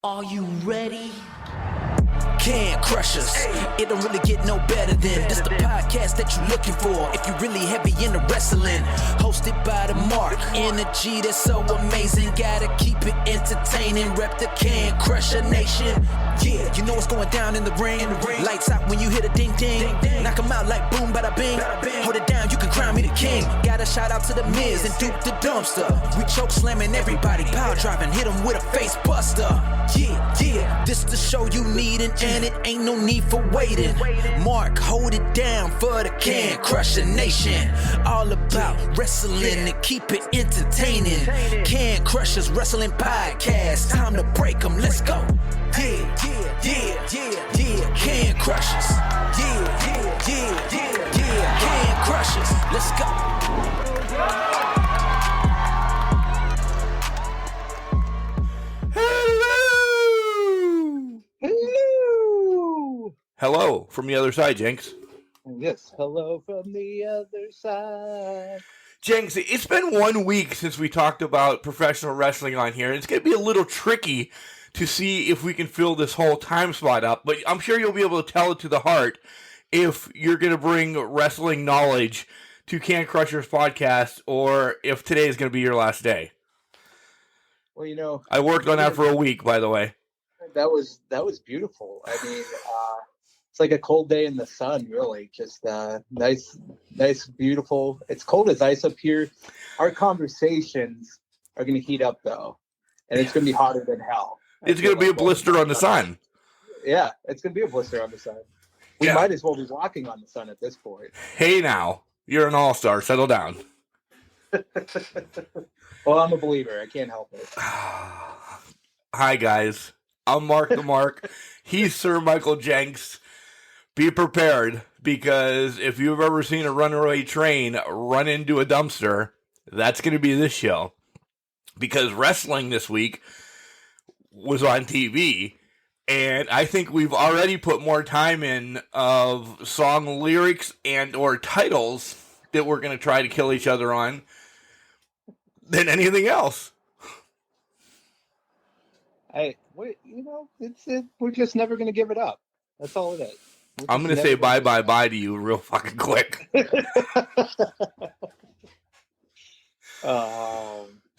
Are you ready? Can't crush us. It don't really get no better than this the podcast that you're looking for. If you're really heavy into wrestling, hosted by the Mark. Energy that's so amazing. Gotta keep it entertaining. Rep the Can Crusher Nation. Yeah, you know what's going down in the ring. Lights out when you hit a ding ding. Knock 'em out like boom, bada bing. Hold it down, you can crown me the king. Got a shout out to the Miz and Duke the Dumpster. We choke slamming everybody, power driving, hit 'em with a face buster. Yeah, this the show you need, and it ain't no need for waiting. Mark, hold it down for the Can Crusher Nation. All about wrestling and keep it entertaining. Can Crushers Wrestling Podcast. Time to break 'em, let's go. Yeah. Can Crushers. Yeah. Can Crushers. Let's go. Hello from the other side, Jenks. Yes, hello from the other side. Jenks, it's been 1 week since we talked about professional wrestling on here, and it's going to be a little tricky to see if we can fill this whole time slot up, but I'm sure you'll be able to tell it to the heart if you're going to bring wrestling knowledge to Can Crushers podcast, or if today is going to be your last day. Well, you know, I worked on that for a week, by the way. That was beautiful. I mean, it's like a cold day in the sun, really. Just nice, beautiful. It's cold as ice up here. Our conversations are going to heat up, though, and it's going to be hotter than hell. It's going to be a blister on the sun. Yeah, it's going to be a blister on the sun. We might as well be walking on the sun at this point. Hey, now, you're an all-star. Settle down. Well, I'm a believer. I can't help it. Hi, guys. I'm Mark the Mark. He's Sir Michael Jenks. Be prepared, because if you've ever seen a runaway train run into a dumpster, that's going to be this show. Because wrestling this week was on TV, and I think we've already put more time in of song lyrics and or titles that we're going to try to kill each other on than anything else. We're just never going to give it up. That's all it is. I'm going to say bye to you real fucking quick.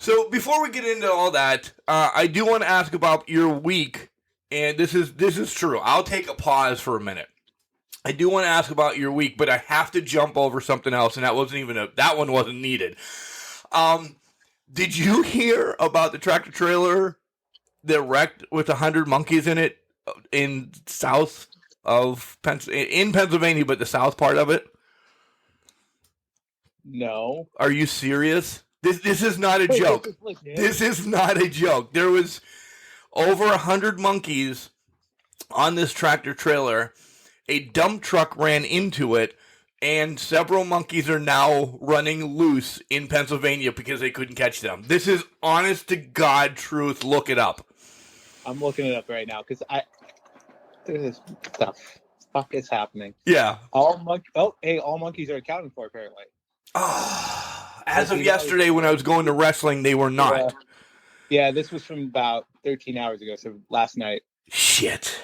So before we get into all that, I do want to ask about your week, and this is true. I'll take a pause for a minute. I do want to ask about your week, but I have to jump over something else, and that one wasn't needed. Did you hear about the tractor trailer that wrecked with 100 monkeys in it in south of Pennsylvania, but the south part of it? No. Are you serious? This is not a joke. This is not a joke. There was over 100 monkeys on this tractor trailer. A dump truck ran into it, and several monkeys are now running loose in Pennsylvania because they couldn't catch them. This is honest to God truth. Look it up. I'm looking it up right now because this fuck is happening. Yeah. All monkeys are accounted for apparently. As of yesterday, when I was going to wrestling, they were not. Yeah, this was from about 13 hours ago, so last night. Shit.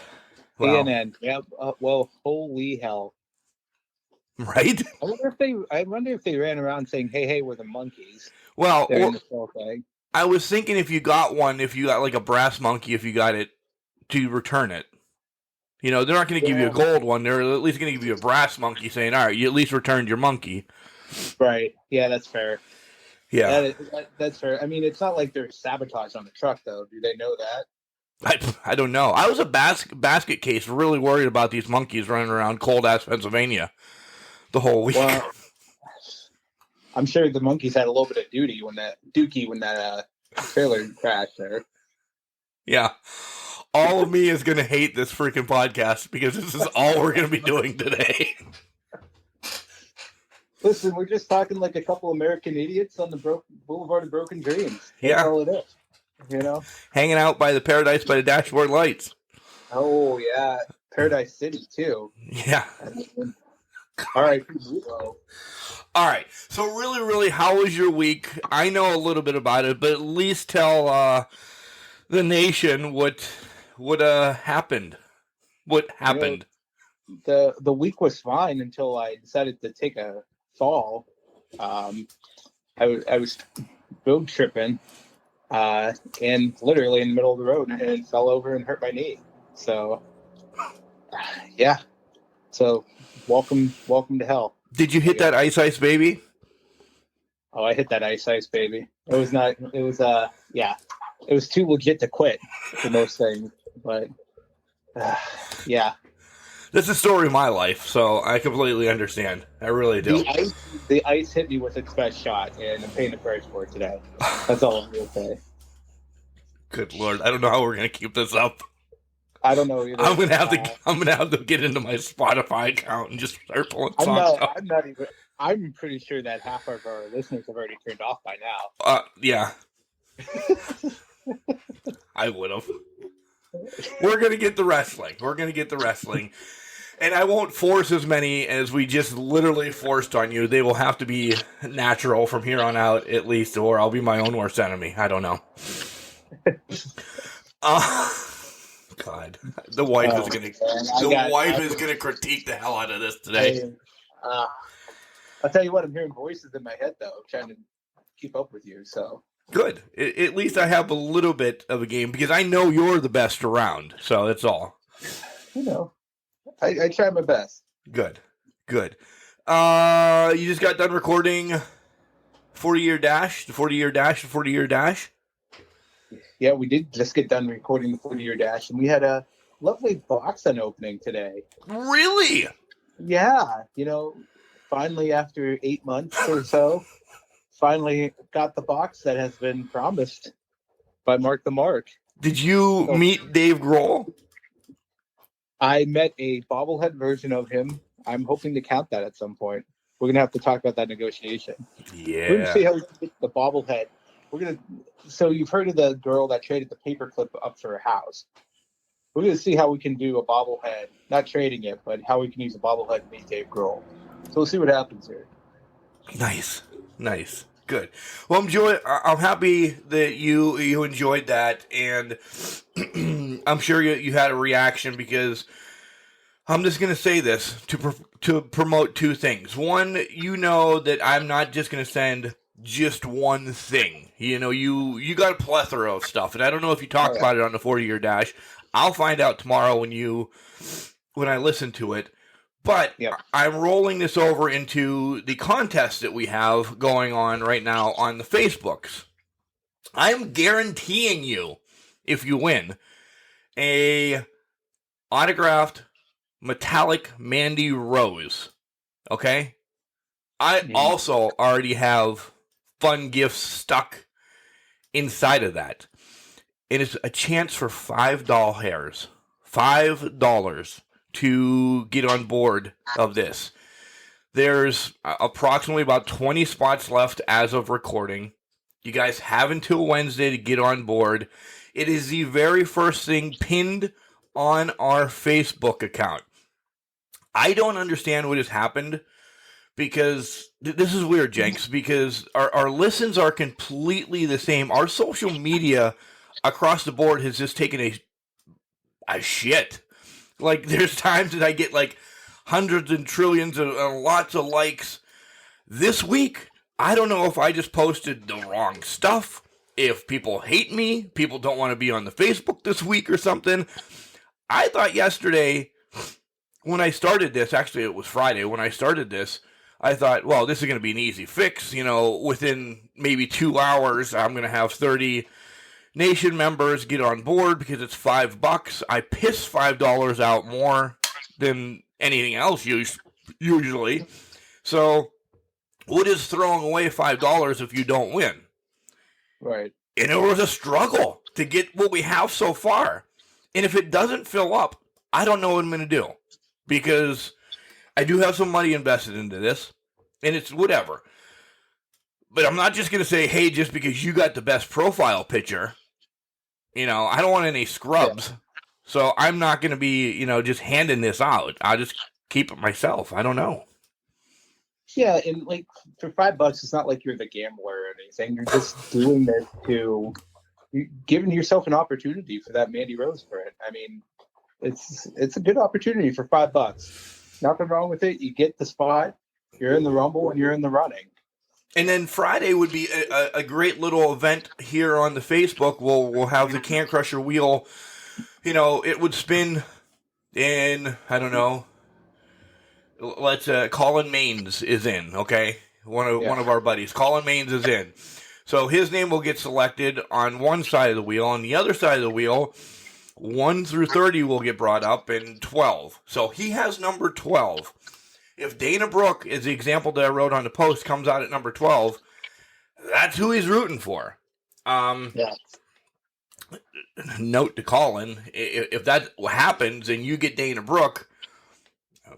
Wow. CNN. Yep. Well, holy hell. Right? I wonder if they ran around saying, "Hey, we're the monkeys." Well, this whole thing. I was thinking if you got like a brass monkey, if you got it, to return it. You know, they're not going to give you a gold one. They're at least going to give you a brass monkey, saying, "All right, you at least returned your monkey." Right. Yeah, that's fair. Yeah. That's fair. I mean, it's not like there's sabotage on the truck, though. Do they know that? I don't know. I was a basket case really worried about these monkeys running around cold-ass Pennsylvania the whole week. Well, I'm sure the monkeys had a little bit of dookie when that trailer crashed there. Yeah. All of me is going to hate this freaking podcast because this is all we're going to be doing today. Listen, we're just talking like a couple American idiots on the Boulevard of Broken Dreams. That's all it is. You know? Hanging out by the Paradise by the Dashboard Lights. Oh, yeah. Paradise City, too. Yeah. All right. All right. So really, how was your week? I know a little bit about it, but at least tell the nation what happened. What happened? The week was fine until I decided to take a fall. I was road tripping, and literally in the middle of the road, and fell over and hurt my knee. So, yeah. So, welcome to hell. Did you hit that ice baby? Oh, I hit that ice baby. It was not. It was yeah. It was too legit to quit for most things, but yeah. That's the story of my life, so I completely understand. I really do. The ice hit me with its best shot, and I'm paying the price for it today. That's all I'm going to say. Good Lord, I don't know how we're going to keep this up. I don't know either. I'm gonna have to get into my Spotify account and just start pulling songs up. I'm not even. I'm pretty sure that half of our listeners have already turned off by now. Yeah. I would have. We're gonna get the wrestling. And I won't force as many as we just literally forced on you. They will have to be natural from here on out, at least, or I'll be my own worst enemy. I don't know. God, the wife is gonna critique the hell out of this today. I'll tell you what, I'm hearing voices in my head though, trying to keep up with you. So good. At least I have a little bit of a game because I know you're the best around. So that's all. I try my best. Good. You just got done recording 40-year dash. Yeah, we did just get done recording the 40-year dash, and we had a lovely box unopening today. Really? Yeah, finally after 8 months or so, finally got the box that has been promised by Mark the Mark. Did you meet Dave Grohl? I met a bobblehead version of him. I'm hoping to count that at some point. We're going to have to talk about that negotiation. Yeah. We're going to see how we can get the bobblehead. So you've heard of the girl that traded the paperclip up for her house. We're going to see how we can do a bobblehead, not trading it, but how we can use a bobblehead to meet Dave Grohl. So we'll see what happens here. Nice. Good. Well, I'm happy that you enjoyed that, and I'm sure you had a reaction because I'm just going to say this to promote two things. One, that I'm not just going to send just one thing. You got a plethora of stuff, and I don't know if you talked about it on the 40-year dash. I'll find out tomorrow when I listen to it. But I'm rolling this over into the contest that we have going on right now on the Facebooks. I'm guaranteeing you, if you win, a autographed metallic Mandy Rose. Okay? I also already have fun gifts stuck inside of that. It is a chance for $5 hairs. $5 to get on board of this. There's approximately about 20 spots left as of recording. You guys have until Wednesday to get on board. It is the very first thing pinned on our Facebook account. I don't understand what has happened because this is weird, Jenks, because our listens are completely the same. Our social media across the board has just taken a shit. Like, there's times that I get, hundreds and trillions and lots of likes. This week, I don't know if I just posted the wrong stuff, if people hate me, people don't want to be on the Facebook this week or something. I thought yesterday, when I started this, actually it was Friday, when I started this, I thought, well, this is going to be an easy fix. Within maybe 2 hours, I'm going to have 30 Nation members get on board because it's $5. I piss $5 out more than anything else usually. So what is throwing away $5 if you don't win? Right. And it was a struggle to get what we have so far. And if it doesn't fill up, I don't know what I'm going to do because I do have some money invested into this and it's whatever. But I'm not just going to say, hey, just because you got the best profile picture, I don't want any scrubs. Yeah. So I'm not going to be, just handing this out. I'll just keep it myself. I don't know. Yeah, and for $5, it's not like you're the gambler or anything. You're just doing this to, you're giving yourself an opportunity for that Mandy Rose sprint. I mean, it's a good opportunity for $5. Nothing wrong with it. You get the spot. You're in the Rumble and you're in the running. And then Friday would be a great little event here on the Facebook. We'll have the Can Crusher wheel. You know, it would spin in, I don't know. Let's Colin Maines is in, okay? One of our buddies. Colin Maines is in. So his name will get selected on one side of the wheel. On the other side of the wheel, 1 through 30 will get brought up, and 12. So he has number 12. If Dana Brooke, is the example that I wrote on the post, comes out at number 12, that's who he's rooting for. Note to Colin, if that happens and you get Dana Brooke,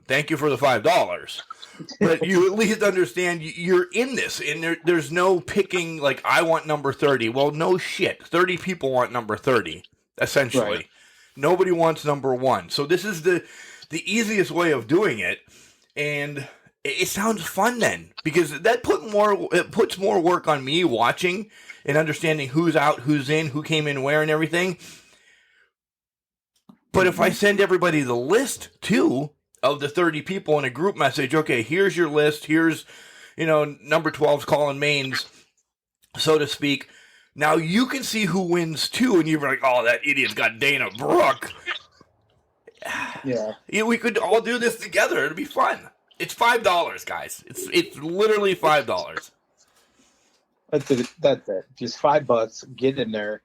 thank you for the $5. But you at least understand you're in this, and there's no picking, like, I want number 30. Well, no shit. 30 people want number 30, essentially. Right. Nobody wants number 1. So this is the easiest way of doing it. And it sounds fun then, because that puts more work on me watching and understanding who's out, who's in, who came in where and everything. But if I send everybody the list too of the 30 people in a group message, okay, here's your list, here's, number 12's Colin Maines, so to speak. Now you can see who wins too, and you're like, oh, that idiot's got Dana Brooke. Yeah, we could all do this together. It'd be fun. It's $5, guys. It's literally $5. That's it. Just $5. Get in there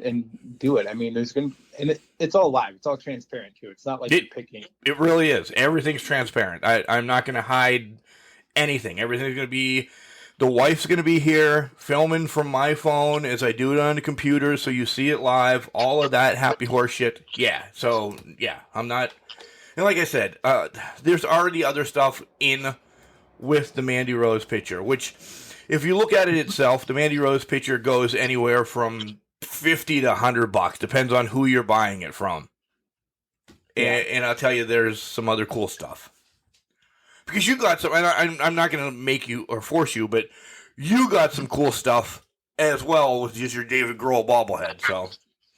and do it. I mean, it's all live. It's all transparent too. It's not like you're picking. It really is. Everything's transparent. I'm not going to hide anything. Everything's going to be. The wife's going to be here filming from my phone as I do it on the computer, so you see it live, all of that happy horse shit. Yeah, so, yeah, I'm not... And like I said, there's already other stuff in with the Mandy Rose picture, which, if you look at it itself, the Mandy Rose picture goes anywhere from $50 to $100, depends on who you're buying it from. And I'll tell you, there's some other cool stuff. Because you got some, and I'm not going to make you or force you, but you got some cool stuff as well with just your David Grohl bobblehead. So,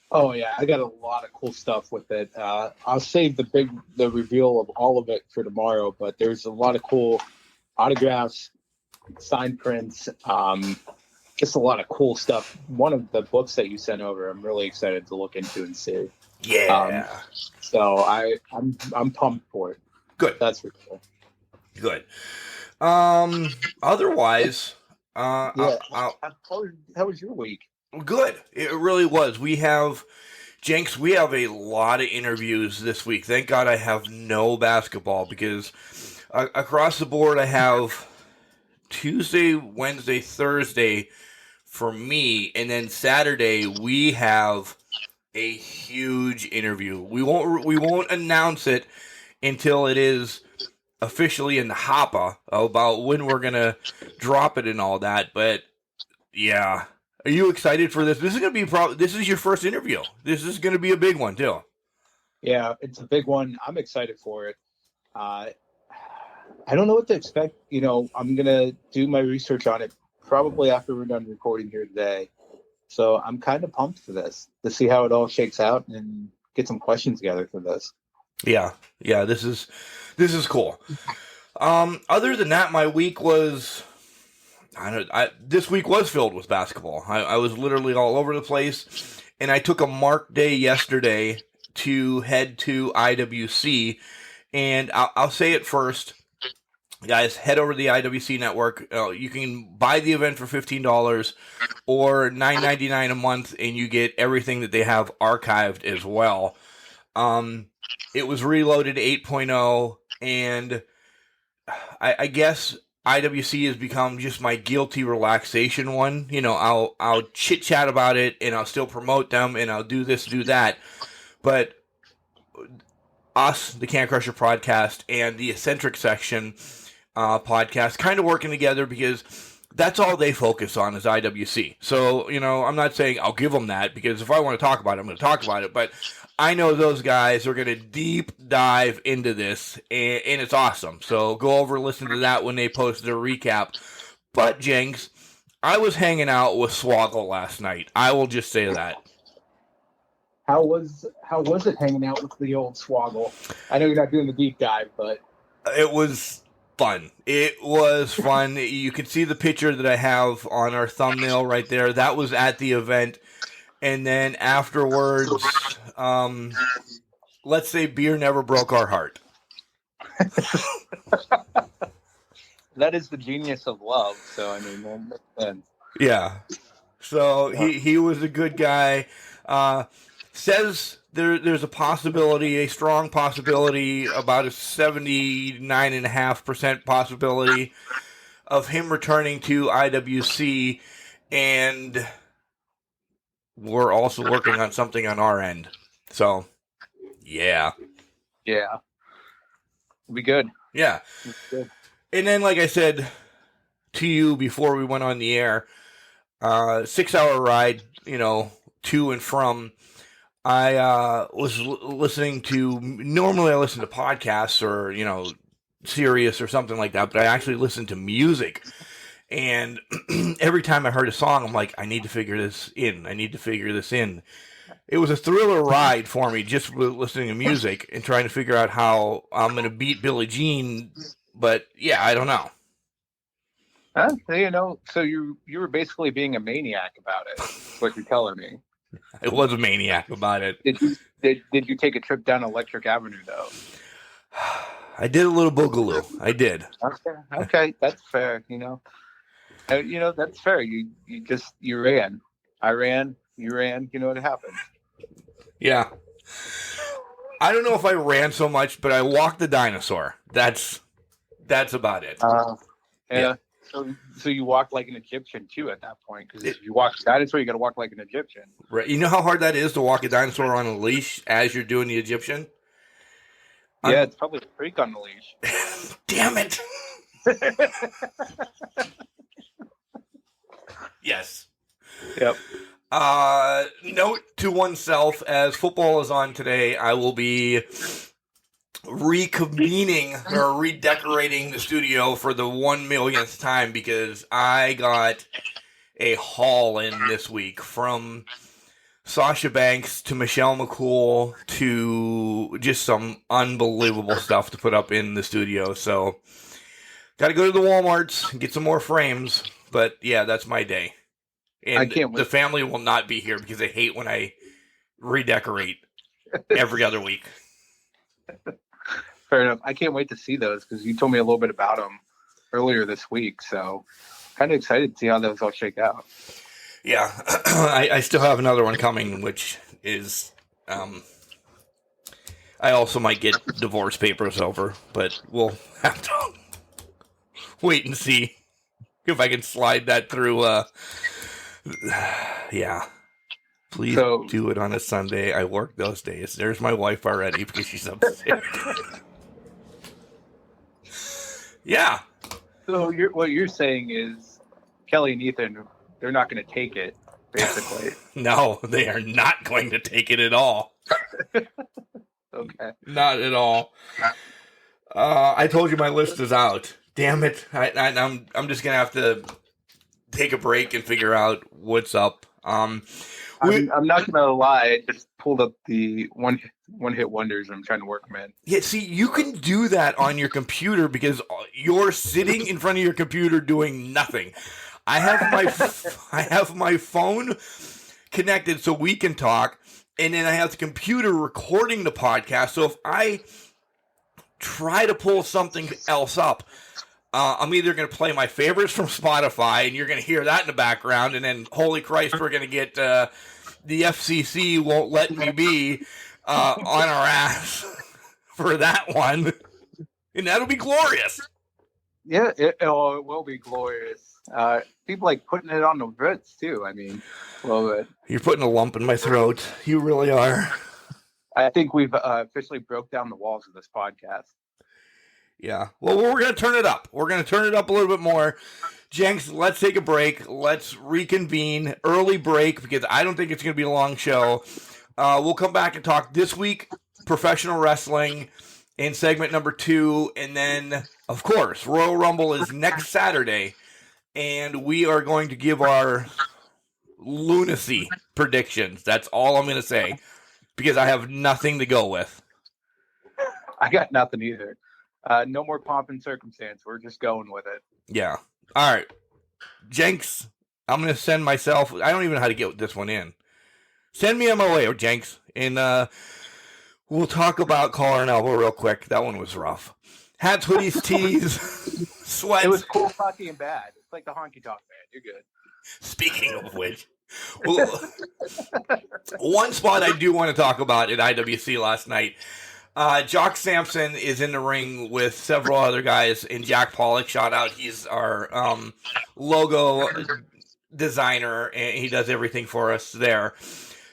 oh yeah, I got a lot of cool stuff with it. I'll save the reveal of all of it for tomorrow. But there's a lot of cool autographs, signed prints, just a lot of cool stuff. One of the books that you sent over, I'm really excited to look into and see. Yeah. So I'm pumped for it. Good. That's for sure. Good. Otherwise, how was your week? Good. It really was. We have a lot of interviews this week. Thank God I have no basketball, because across the board I have Tuesday, Wednesday, Thursday for me, and then Saturday we have a huge interview. We won't announce it until it is officially in the hopper about when we're gonna drop it and all that. But yeah, are you excited for this? This is gonna be this is your first interview. This is gonna be a big one too. Yeah, it's a big one. I'm excited for it. I don't know what to expect. I'm gonna do my research on it probably after we're done recording here today. So I'm kind of pumped for this, to see how it all shakes out and get some questions together for this. Yeah, this is cool. Other than that, my week was, this week was filled with basketball. I was literally all over the place, and I took a marked day yesterday to head to IWC, and I'll say it first. Guys, head over to the IWC network. You can buy the event for $15 or $9.99 a month, and you get everything that they have archived as well. It was reloaded 8.0, and I guess IWC has become just my guilty relaxation one. I'll chit chat about it, and I'll still promote them, and I'll do this, do that. But us, the Can Crusher podcast, and the Eccentric Section podcast kind of working together, because that's all they focus on is IWC. So, I'm not saying I'll give them that, because if I want to talk about it, I'm going to talk about it. But I know those guys are going to deep dive into this, and it's awesome. So go over and listen to that when they post their recap. But, Jenks, I was hanging out with Swoggle last night. I will just say that. How was it hanging out with the old Swoggle? I know you're not doing the deep dive, but It was fun. It was fun. You can see the picture that I have on our thumbnail right there. That was at the event. And then afterwards, let's say beer never broke our heart. that is the genius of love. So, I mean, that makes sense. Yeah. So he was a good guy. Says there's a possibility, a strong possibility, about a 79.5% possibility of him returning to IWC, and we're also working on something on our end. So, yeah. Yeah. It'll be good. Yeah. Good. And then, like I said to you before we went on the air, 6-hour ride, to and from. I was listening to, normally I listen to podcasts or, Sirius or something like that, but I actually listen to music. And every time I heard a song, I'm like, I need to figure this in. It was a thriller ride for me, just listening to music and trying to figure out how I'm going to beat Billie Jean. But yeah, I don't know. Huh? So you were basically being a maniac about it. What you're telling me. I was a maniac about it. Did you take a trip down Electric Avenue though? I did a little boogaloo. I did. Okay, that's fair. That's fair. You ran. I ran. You ran. You know what happened. Yeah. I don't know if I ran so much, but I walked the dinosaur. That's about it. Yeah. So you walked like an Egyptian too at that point, because if you walk a dinosaur, you got to walk like an Egyptian. Right. You know how hard that is to walk a dinosaur on a leash as you're doing the Egyptian? Yeah, it's probably a freak on the leash. Damn it. Yes. Yep. Note to oneself, as football is on today, I will be reconvening or redecorating the studio for the 1 millionth time, because I got a haul in this week, from Sasha Banks to Michelle McCool to just some unbelievable stuff to put up in the studio. So got to go to the Walmarts and get some more frames. But yeah, that's my day. And I can't wait. The family will not be here because they hate when I redecorate every other week. Fair enough. I can't wait to see those, because you told me a little bit about them earlier this week. So kind of excited to see how those all shake out. Yeah. I still have another one coming, which is, I also might get divorce papers over, but we'll have to wait and see if I can slide that through. Yeah. Please do it on a Sunday. I work those days. There's my wife already because she's upset. Yeah. So what you're saying is Kelly and Ethan, they're not going to take it, basically. No, they are not going to take it at all. Okay. Not at all. I told you my list is out. Damn it. I'm just going to have to take a break and figure out what's up. I'm not going to lie. I just pulled up the one hit wonders and I'm trying to work them in. Yeah, see, you can do that on your computer because you're sitting in front of your computer doing nothing. I have my phone connected so we can talk, and then I have the computer recording the podcast. So if I try to pull something else up, I'm either going to play my favorites from Spotify, and you're going to hear that in the background, and then, holy Christ, we're going to get the FCC won't let me be on our ass for that one, and that'll be glorious. Yeah, it will be glorious. People like putting it on the Brits, too. I mean, love it. You're putting a lump in my throat. You really are. I think we've officially broke down the walls of this podcast. Yeah. Well, we're going to turn it up. We're going to turn it up a little bit more. Jenks, let's take a break. Let's reconvene. Early break, because I don't think it's going to be a long show. We'll come back and talk this week, professional wrestling, in segment number 2. And then, of course, Royal Rumble is next Saturday. and we are going to give our lunacy predictions. That's all I'm going to say, because I have nothing to go with. I got nothing either. No more pomp and circumstance. We're just going with it. Yeah. All right. Jenks, I'm going to send myself. I don't even know how to get this one in. Send me MOA, Jenks, and we'll talk about collar and elbow real quick. That one was rough. Hats, hoodies, tees, sweats. It was cool, cocky, and bad. It's like the honky tonk man. You're good. Speaking of which, well, one spot I do want to talk about at IWC last night. Jock Sampson is in the ring with several other guys, and Jack Pollock, shout out. He's our logo designer, and he does everything for us there.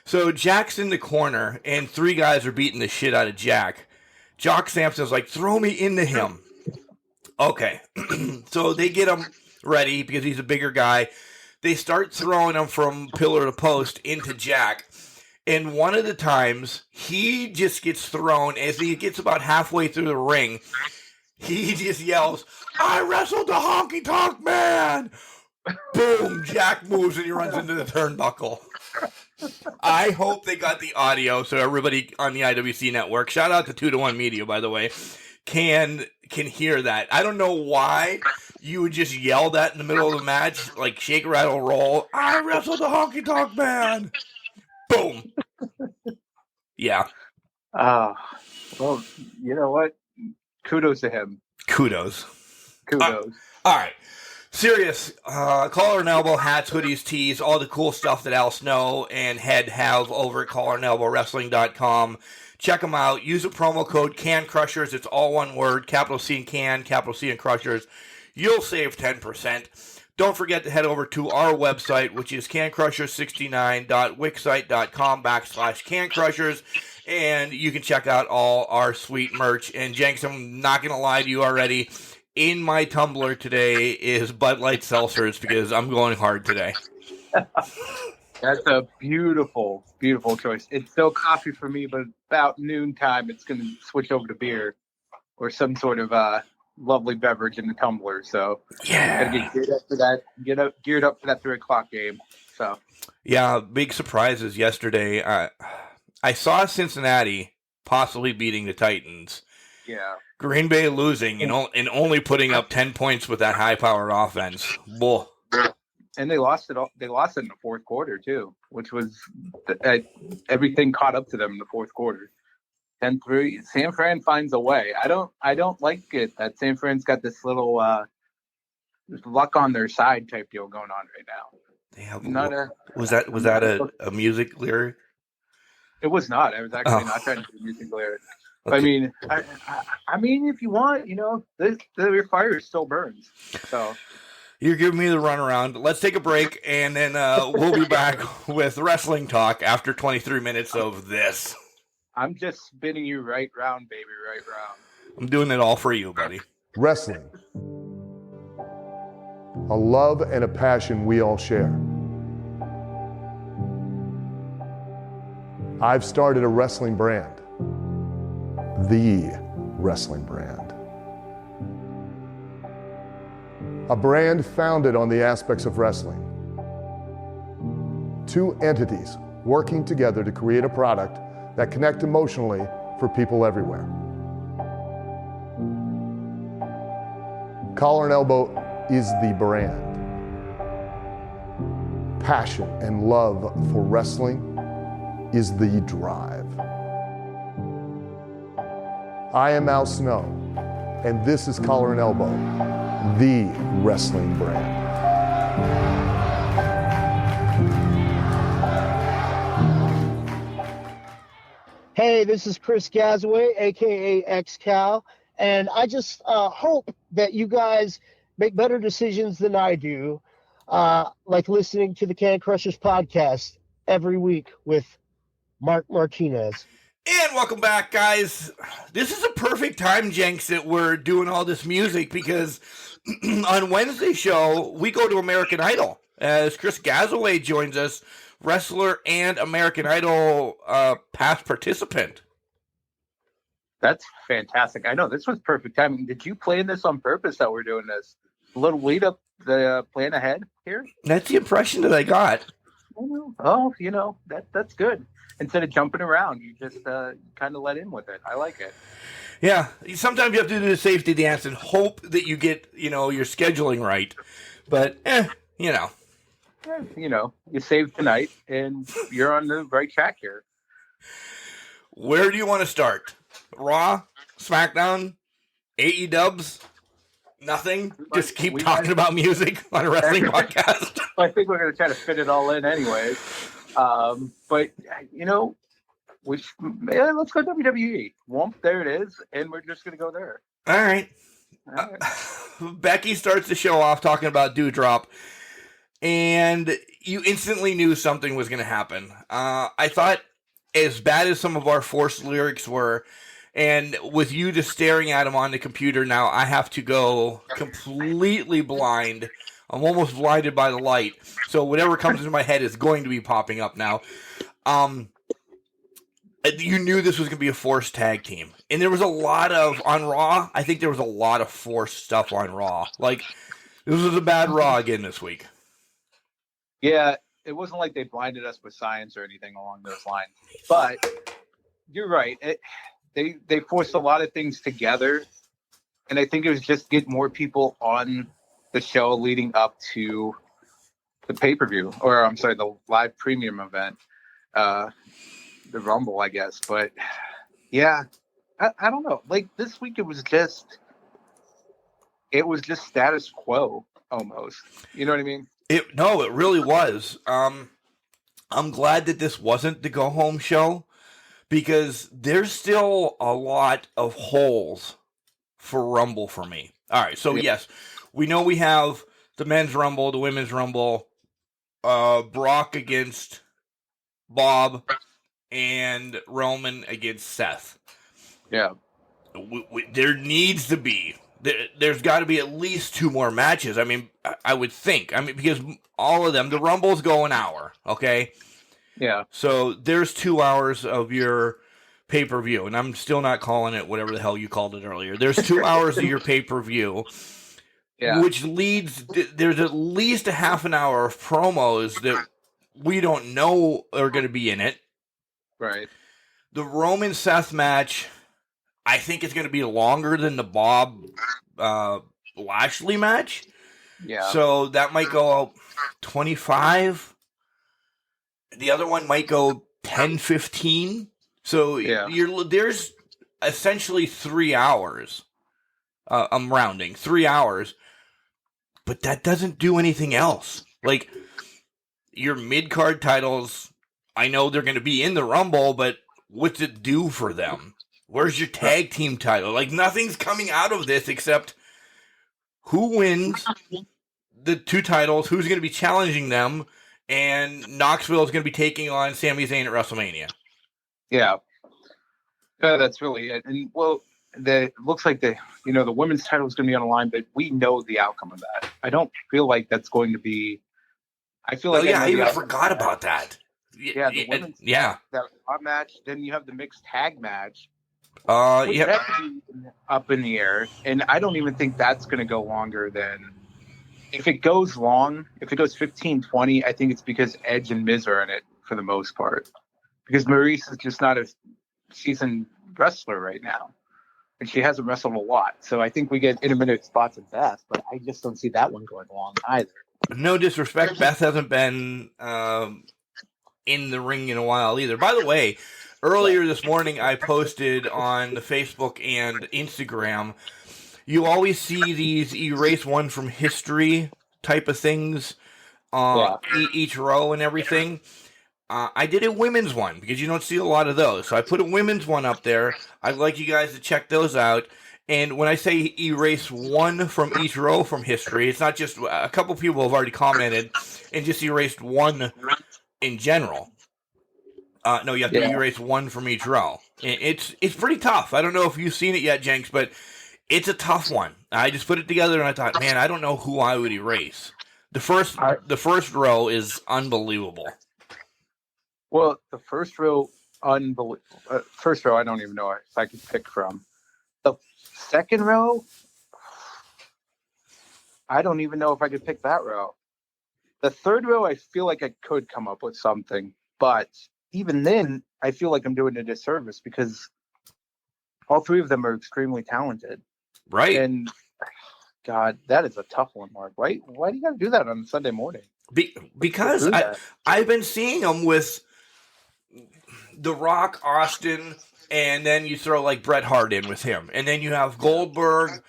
So Jack's in the corner, and three guys are beating the shit out of Jack. Jock Sampson's like, throw me into him. Okay. So they get him ready because he's a bigger guy. They start throwing him from pillar to post into Jack. And one of the times, he just gets thrown. As he gets about halfway through the ring, he just yells, I wrestled the honky tonk man! Boom! Jack moves and he runs into the turnbuckle. I hope they got the audio so everybody on the IWC network, shout out to 2-to-1 Media, by the way, can hear that. I don't know why you would just yell that in the middle of the match, like shake, rattle, roll. I wrestled the honky tonk man! Boom. Yeah. Well, you know what? Kudos to him. Kudos. Kudos. All right. Serious. Collar and elbow, hats, hoodies, tees, all the cool stuff that Al Snow and Head have over at collarandelbowwrestling.com. Check them out. Use the promo code Can Crushers. It's all one word. Capital C and Can, capital C and Crushers. You'll save 10%. Don't forget to head over to our website, which is cancrushers69.wixsite.com/cancrushers, and you can check out all our sweet merch. And Jenks, I'm not going to lie to you already. In my tumbler today is Bud Light Seltzers because I'm going hard today. That's a beautiful, beautiful choice. It's still coffee for me, but about noontime, it's going to switch over to beer or some sort of lovely beverage in the tumbler. So yeah, gotta get geared up for that. Geared up for that 3:00 game. So yeah, big surprises yesterday. I saw Cincinnati possibly beating the Titans. Yeah, Green Bay losing and only putting up 10 points with that high-powered offense. Whoa. And they lost it. They lost it in the fourth quarter too, which was everything caught up to them in the fourth quarter. 10-3. San Fran finds a way. I don't like it that San Fran's got this little luck on their side type deal going on right now. They have was that a music lyric? It was not. I was actually not trying to do a music lyric. Okay. I mean, if you want, the fire still burns. So you're giving me the runaround. Let's take a break, and then we'll be back with wrestling talk after 23 minutes of this. I'm just spinning you right round, baby, right round. I'm doing it all for you, buddy. Wrestling. A love and a passion we all share. I've started a wrestling brand. The wrestling brand. A brand founded on the aspects of wrestling. Two entities working together to create a product that connect emotionally for people everywhere. Collar and Elbow is the brand. Passion and love for wrestling is the drive. I am Al Snow, and this is Collar and Elbow, the wrestling brand. Hey, this is Chris Gazaway, aka XCal, and I just hope that you guys make better decisions than I do, like listening to the Can Crushers podcast every week with Mark Martinez. And welcome back, guys. This is a perfect time, Jenks, that we're doing all this music because on Wednesday's show, we go to American Idol as Chris Gazaway joins us, wrestler and American Idol past participant. That's fantastic. I know this was perfect timing. Did you plan this on purpose that we're doing this? little lead up, the plan ahead here. That's the impression that I got. Oh, that's good. Instead of jumping around, you just kind of let in with it. I like it. Yeah, sometimes you have to do the safety dance and hope that you get, your scheduling right. But, you know. You saved tonight, and you're on the right track here. Where do you want to start? Raw? SmackDown? AEW? Nothing? Just keep talking about music on a wrestling podcast? I think we're going to try to fit it all in anyways. But, let's go WWE. Whoomp, there it is, and we're just going to go there. All right. Becky starts the show off talking about Dewdrop, and you instantly knew something was going to happen. I thought, as bad as some of our forced lyrics were, and with you just staring at them on the computer now, I have to go completely blind. I'm almost blinded by the light. So whatever comes into my head is going to be popping up now. You knew this was going to be a forced tag team. And there was a lot of, on Raw, I think there was a lot of forced stuff on Raw. Like, this was a bad Raw again this week. Yeah, it wasn't like they blinded us with science or anything along those lines. But you're right. They forced a lot of things together. And I think it was just get more people on the show leading up to the pay-per-view. Or, I'm sorry, the live premium event. The Rumble, I guess. But, yeah, I don't know. Like, this week it was just status quo, almost. You know what I mean? It really was. I'm glad that this wasn't the go-home show, because there's still a lot of holes for Rumble for me. All right, so yes, we know we have the men's Rumble, the women's Rumble, Brock against Bob, and Roman against Seth. Yeah. There needs to be. There's got to be at least 2 more matches. I mean, I would think. I mean, because all of them, the Rumbles go an hour, okay? Yeah. So there's 2 hours of your pay-per-view, and I'm still not calling it whatever the hell you called it earlier. There's 2 hours of your pay-per-view, which leads, there's at least a half an hour of promos that we don't know are going to be in it. Right. The Roman Seth match, I think it's going to be longer than the Bob Lashley match. Yeah. So that might go 25. The other one might go 10, 15. So there's essentially 3 hours. I'm rounding 3 hours, but that doesn't do anything else. Like, your mid-card titles, I know they're going to be in the Rumble, but what's it do for them? Where's your tag team title? Like, nothing's coming out of this except who wins the 2 titles, who's going to be challenging them, and Knoxville is going to be taking on Sami Zayn at WrestleMania. Yeah. That's really it. And, well, it looks like the women's title is going to be on the line, but we know the outcome of that. I don't feel like that's going to be. I feel like I even forgot about that. Yeah, the women's that match. Then you have the mixed tag match. That could be up in the air, and I don't even think that's going to go longer than. If it goes 15, 20, I think it's because Edge and Miz are in it for the most part. Because Maurice is just not a seasoned wrestler right now. And she hasn't wrestled a lot. So I think we get intermittent spots at best, but I just don't see that one going long either. No disrespect, Beth hasn't been in the ring in a while either. By the way, earlier this morning I posted on the Facebook and Instagram, you always see these erase one from history type of things each row and everything. I did a women's one because you don't see a lot of those. So I put a women's one up there. I'd like you guys to check those out. And when I say erase one from each row from history, it's not just a couple people have already commented and just erased one in general. No, you have to erase one from each row. It's pretty tough. I don't know if you've seen it yet, Jenks, but it's a tough one. I just put it together and I thought, man, I don't know who I would erase. The first row is unbelievable. Well, the first row, unbelievable. First row, I don't even know if I could pick from. The second row, I don't even know if I could pick that row. The third row, I feel like I could come up with something, but even then, I feel like I'm doing a disservice because all three of them are extremely talented. Right. And God, that is a tough one, Mark. Why do you got to do that on a Sunday morning? Because I've been seeing them with The Rock, Austin, and then you throw like Bret Hart in with him, and then you have Goldberg,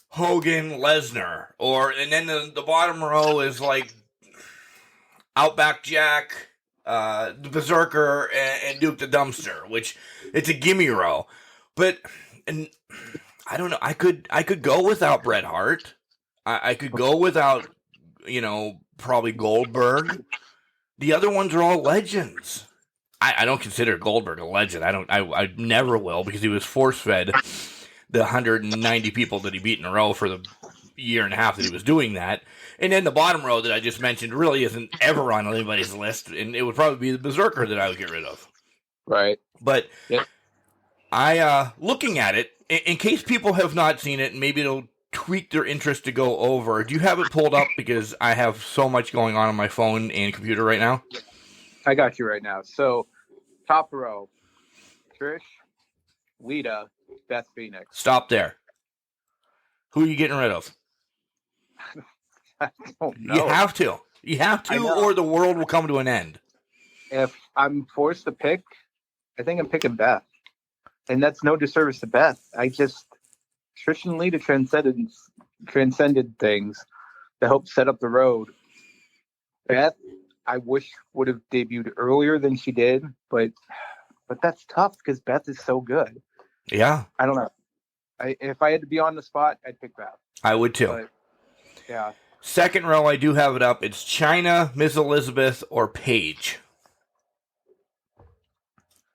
Hogan, Lesnar, and then the bottom row is like Outback Jack, the Berserker, and Duke the Dumpster, which it's a gimme row. But and I don't know. I could go without Bret Hart. I could go without, probably Goldberg. The other ones are all legends. I don't consider Goldberg a legend. I never will, because he was force fed the 190 people that he beat in a row for the year and a half that he was doing that. And then the bottom row that I just mentioned really isn't ever on anybody's list, and it would probably be the Berserker that I would get rid of. Right. But yep. Looking at it, in case people have not seen it, and maybe it'll tweak their interest to go over, do you have it pulled up? Because I have so much going on my phone and computer right now. I got you right now. So, top row, Trish, Lita, Beth Phoenix. Stop there. Who are you getting rid of? I don't know. You have to. You have to, or the world will come to an end. If I'm forced to pick, I think I'm picking Beth. And that's no disservice to Beth. Trish and Lita transcended things to help set up the road. Beth, I wish would have debuted earlier than she did, but that's tough because Beth is so good. Yeah. I don't know. If I had to be on the spot, I'd pick Beth. I would too. But, yeah. Second row, I do have it up. It's Chyna, Miss Elizabeth, or Paige.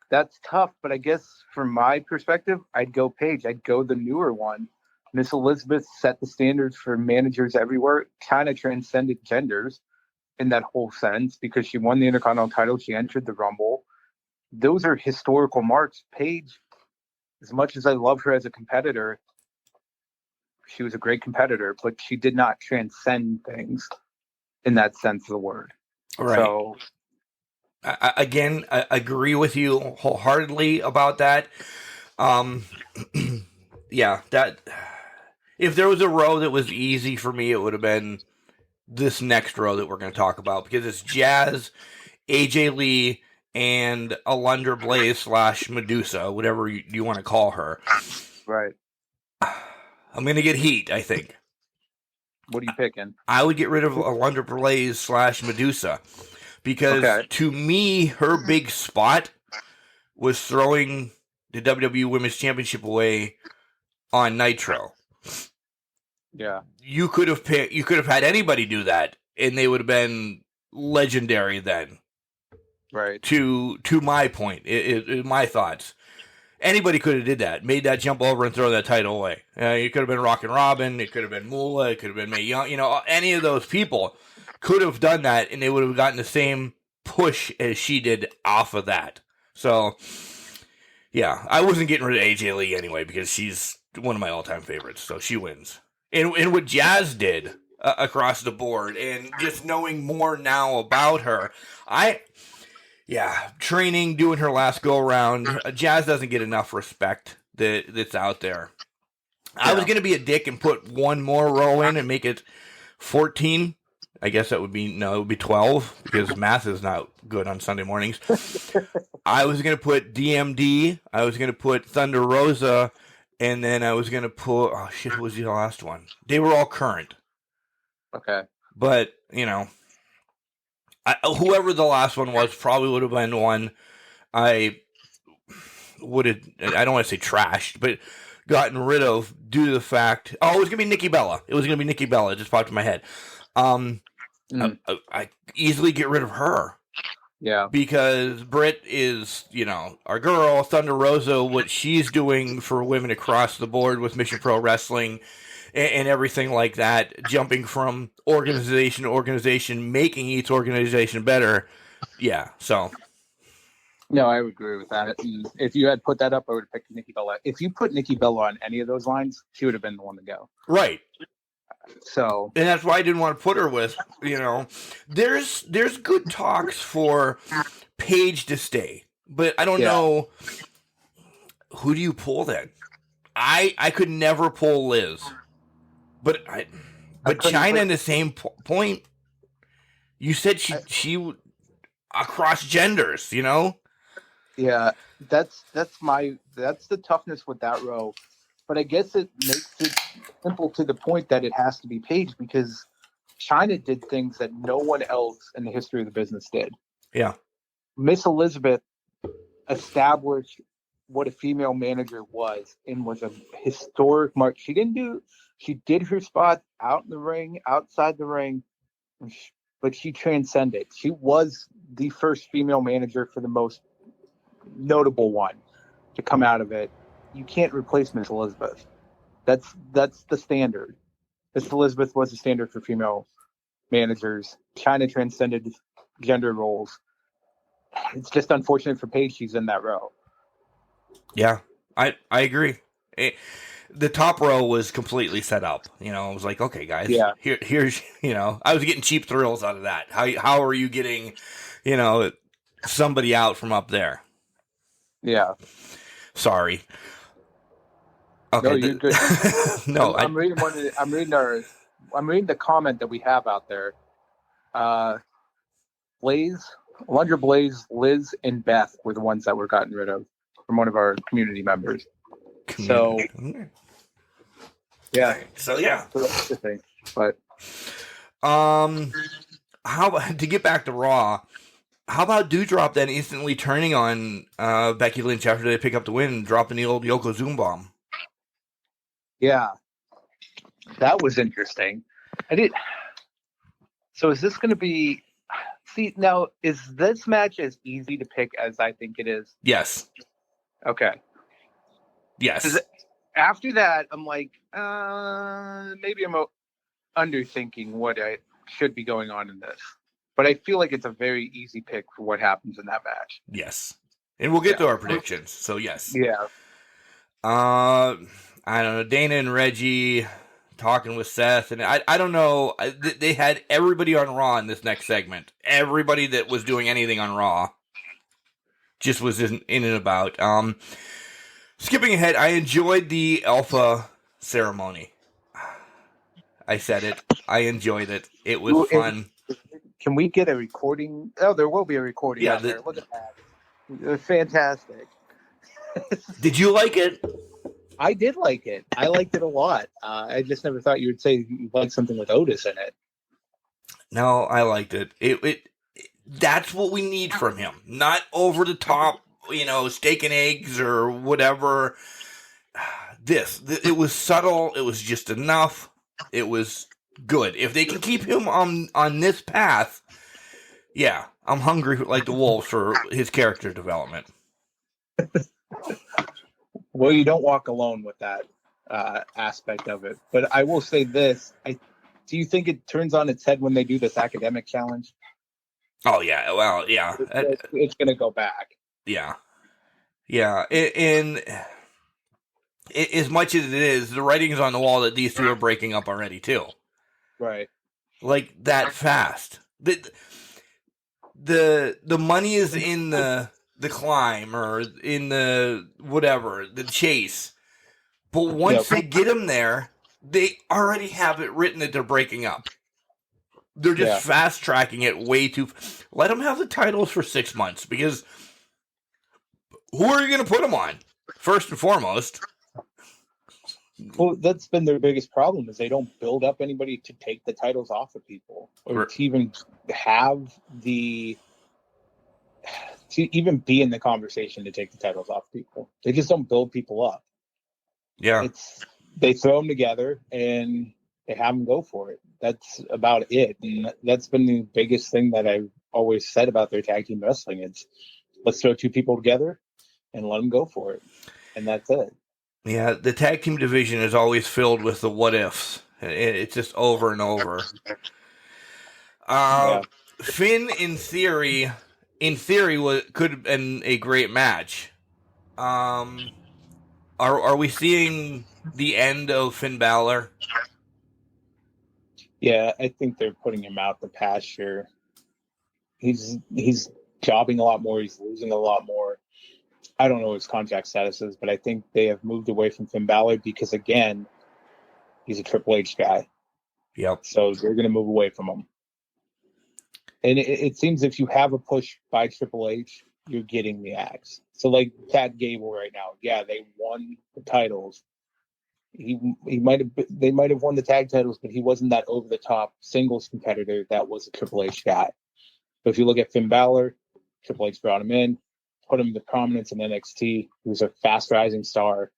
That's tough, but I guess from my perspective, I'd go Paige. I'd go the newer one. Miss Elizabeth set the standards for managers everywhere, kind of transcended genders in that whole sense because she won the Intercontinental title. She entered the Rumble. Those are historical marks. Paige, as much as I love her as a competitor, she was a great competitor, but she did not transcend things in that sense of the word. Right. So, I agree with you wholeheartedly about that. Yeah, that if there was a row that was easy for me, it would have been this next row that we're going to talk about, because it's Jazz, AJ Lee, and Alundra Blaze / Medusa, whatever you want to call her. right. I'm going to get heat, I think. What are you picking? I would get rid of Alundra Blaze / Medusa. Because to me, her big spot was throwing the WWE Women's Championship away on Nitro. Yeah. You could have had anybody do that, and they would have been legendary then. Right. To my point, my thoughts. Anybody could have did that, made that jump over and throw that title away. It could have been Rockin' Robin, it could have been Moolah, it could have been Mae Young. Any of those people could have done that, and they would have gotten the same push as she did off of that. So, yeah, I wasn't getting rid of AJ Lee anyway, because she's one of my all-time favorites, so she wins. And what Jazz did across the board, and just knowing more now about her, training, doing her last go-around, Jazz doesn't get enough respect that's out there. Yeah. I was going to be a dick and put one more row in and make it 14. I guess it would be 12, because math is not good on Sunday mornings. I was going to put DMD, I was going to put Thunder Rosa, and then I was going to put, who was the last one? They were all current. Okay. But, whoever the last one was probably would have been one I would have, I don't want to say trashed, but gotten rid of due to the fact, it was going to be Nikki Bella. It was going to be Nikki Bella. It just popped in my head. I easily get rid of her. Yeah. Because Britt is, our girl. Thunder Rosa, what she's doing for women across the board with Mission Pro Wrestling and everything like that, jumping from organization to organization, making each organization better. Yeah, so. No, I would agree with that. And if you had put that up, I would have picked Nikki Bella. If you put Nikki Bella on any of those lines, she would have been the one to go. Right. So, and that's why I didn't want to put her with, there's good talks for Paige to stay, but I don't know, who do you pull then? I could never pull Liz, but China in the same point. You said she across genders, Yeah, that's the toughness with that row. But I guess it makes it simple to the point that it has to be Paige, because China did things that no one else in the history of the business did. Yeah. Miss Elizabeth established what a female manager was, and was a historic mark. She did her spot out in the ring, outside the ring, but she transcended. She was the first female manager, for the most notable one to come out of it. You can't replace Miss Elizabeth. That's the standard. Miss Elizabeth was the standard for female managers. China transcended gender roles. It's just unfortunate for Paige she's in that row. Yeah, I agree. The top row was completely set up. It was like, okay, guys, here's I was getting cheap thrills out of that. How are you getting, somebody out from up there? Yeah. Sorry. Okay. No, you're good. No, I'm reading I'm reading the comment that we have out there. Blaze, Alundra Blaze, Liz, and Beth were the ones that were gotten rid of from one of our community members. So, yeah. So yeah. So that's the thing. But how to get back to Raw? How about Doudrop then instantly turning on Becky Lynch after they pick up the win and dropping the old Yokozuna bomb? Yeah, that was interesting. So is this going to be? See, now, is this match as easy to pick as I think it is? Yes. Okay. Yes. After that, I'm like, maybe I'm underthinking what I should be going on in this. But I feel like it's a very easy pick for what happens in that match. Yes. And we'll get to our predictions. So, yes. Yeah. I don't know. Dana and Reggie talking with Seth. And I don't know. They had everybody on Raw in this next segment. Everybody that was doing anything on Raw just was in and about. Skipping ahead, I enjoyed the Alpha ceremony. I said it. I enjoyed it. It was fun. Can we get a recording? Oh, there will be a recording out there. Look at that. It was fantastic. Did you like it? I did like it. I liked it a lot. I just never thought you would say you liked something with Otis in it. No, I liked it. It that's what we need from him. Not over the top, steak and eggs or whatever. It was subtle. It was just enough. It was good. If they can keep him on this path, yeah, I'm hungry like the wolves for his character development. Well, you don't walk alone with that aspect of it. But I will say this. Do you think it turns on its head when they do this academic challenge? Oh, yeah. Well, yeah. It's going to go back. Yeah. Yeah. And as much as it is, the writing's on the wall that these two are breaking up already, too. Right. Like, that fast. The money is in the climb or in the whatever, the chase. But once they get him there, they already have it written that they're breaking up. They're just fast tracking it way too. Let them have the titles for 6 months, because who are you going to put them on? First and foremost. Well, that's been their biggest problem, is they don't build up anybody to take the titles off of people, or to even have to even be in the conversation to take the titles off people. They just don't build people up. Yeah. They throw them together and they have them go for it. That's about it. And that's been the biggest thing that I've always said about their tag team wrestling. It's, let's throw two people together and let them go for it. And that's it. Yeah, the tag team division is always filled with the what ifs. It's just over and over. Finn, in theory, could have been a great match. Are we seeing the end of Finn Balor? Yeah, I think they're putting him out the pasture. He's jobbing a lot more. He's losing a lot more. I don't know what his contract status is, but I think they have moved away from Finn Balor because, again, he's a Triple H guy. Yep. So they're going to move away from him. And it seems if you have a push by Triple H, you're getting the axe. So like Chad Gable right now, yeah, they won the titles. They might have won the tag titles, but he wasn't that over the top singles competitor that was a Triple H guy. But if you look at Finn Balor, Triple H brought him in, put him to prominence in NXT. He was a fast rising star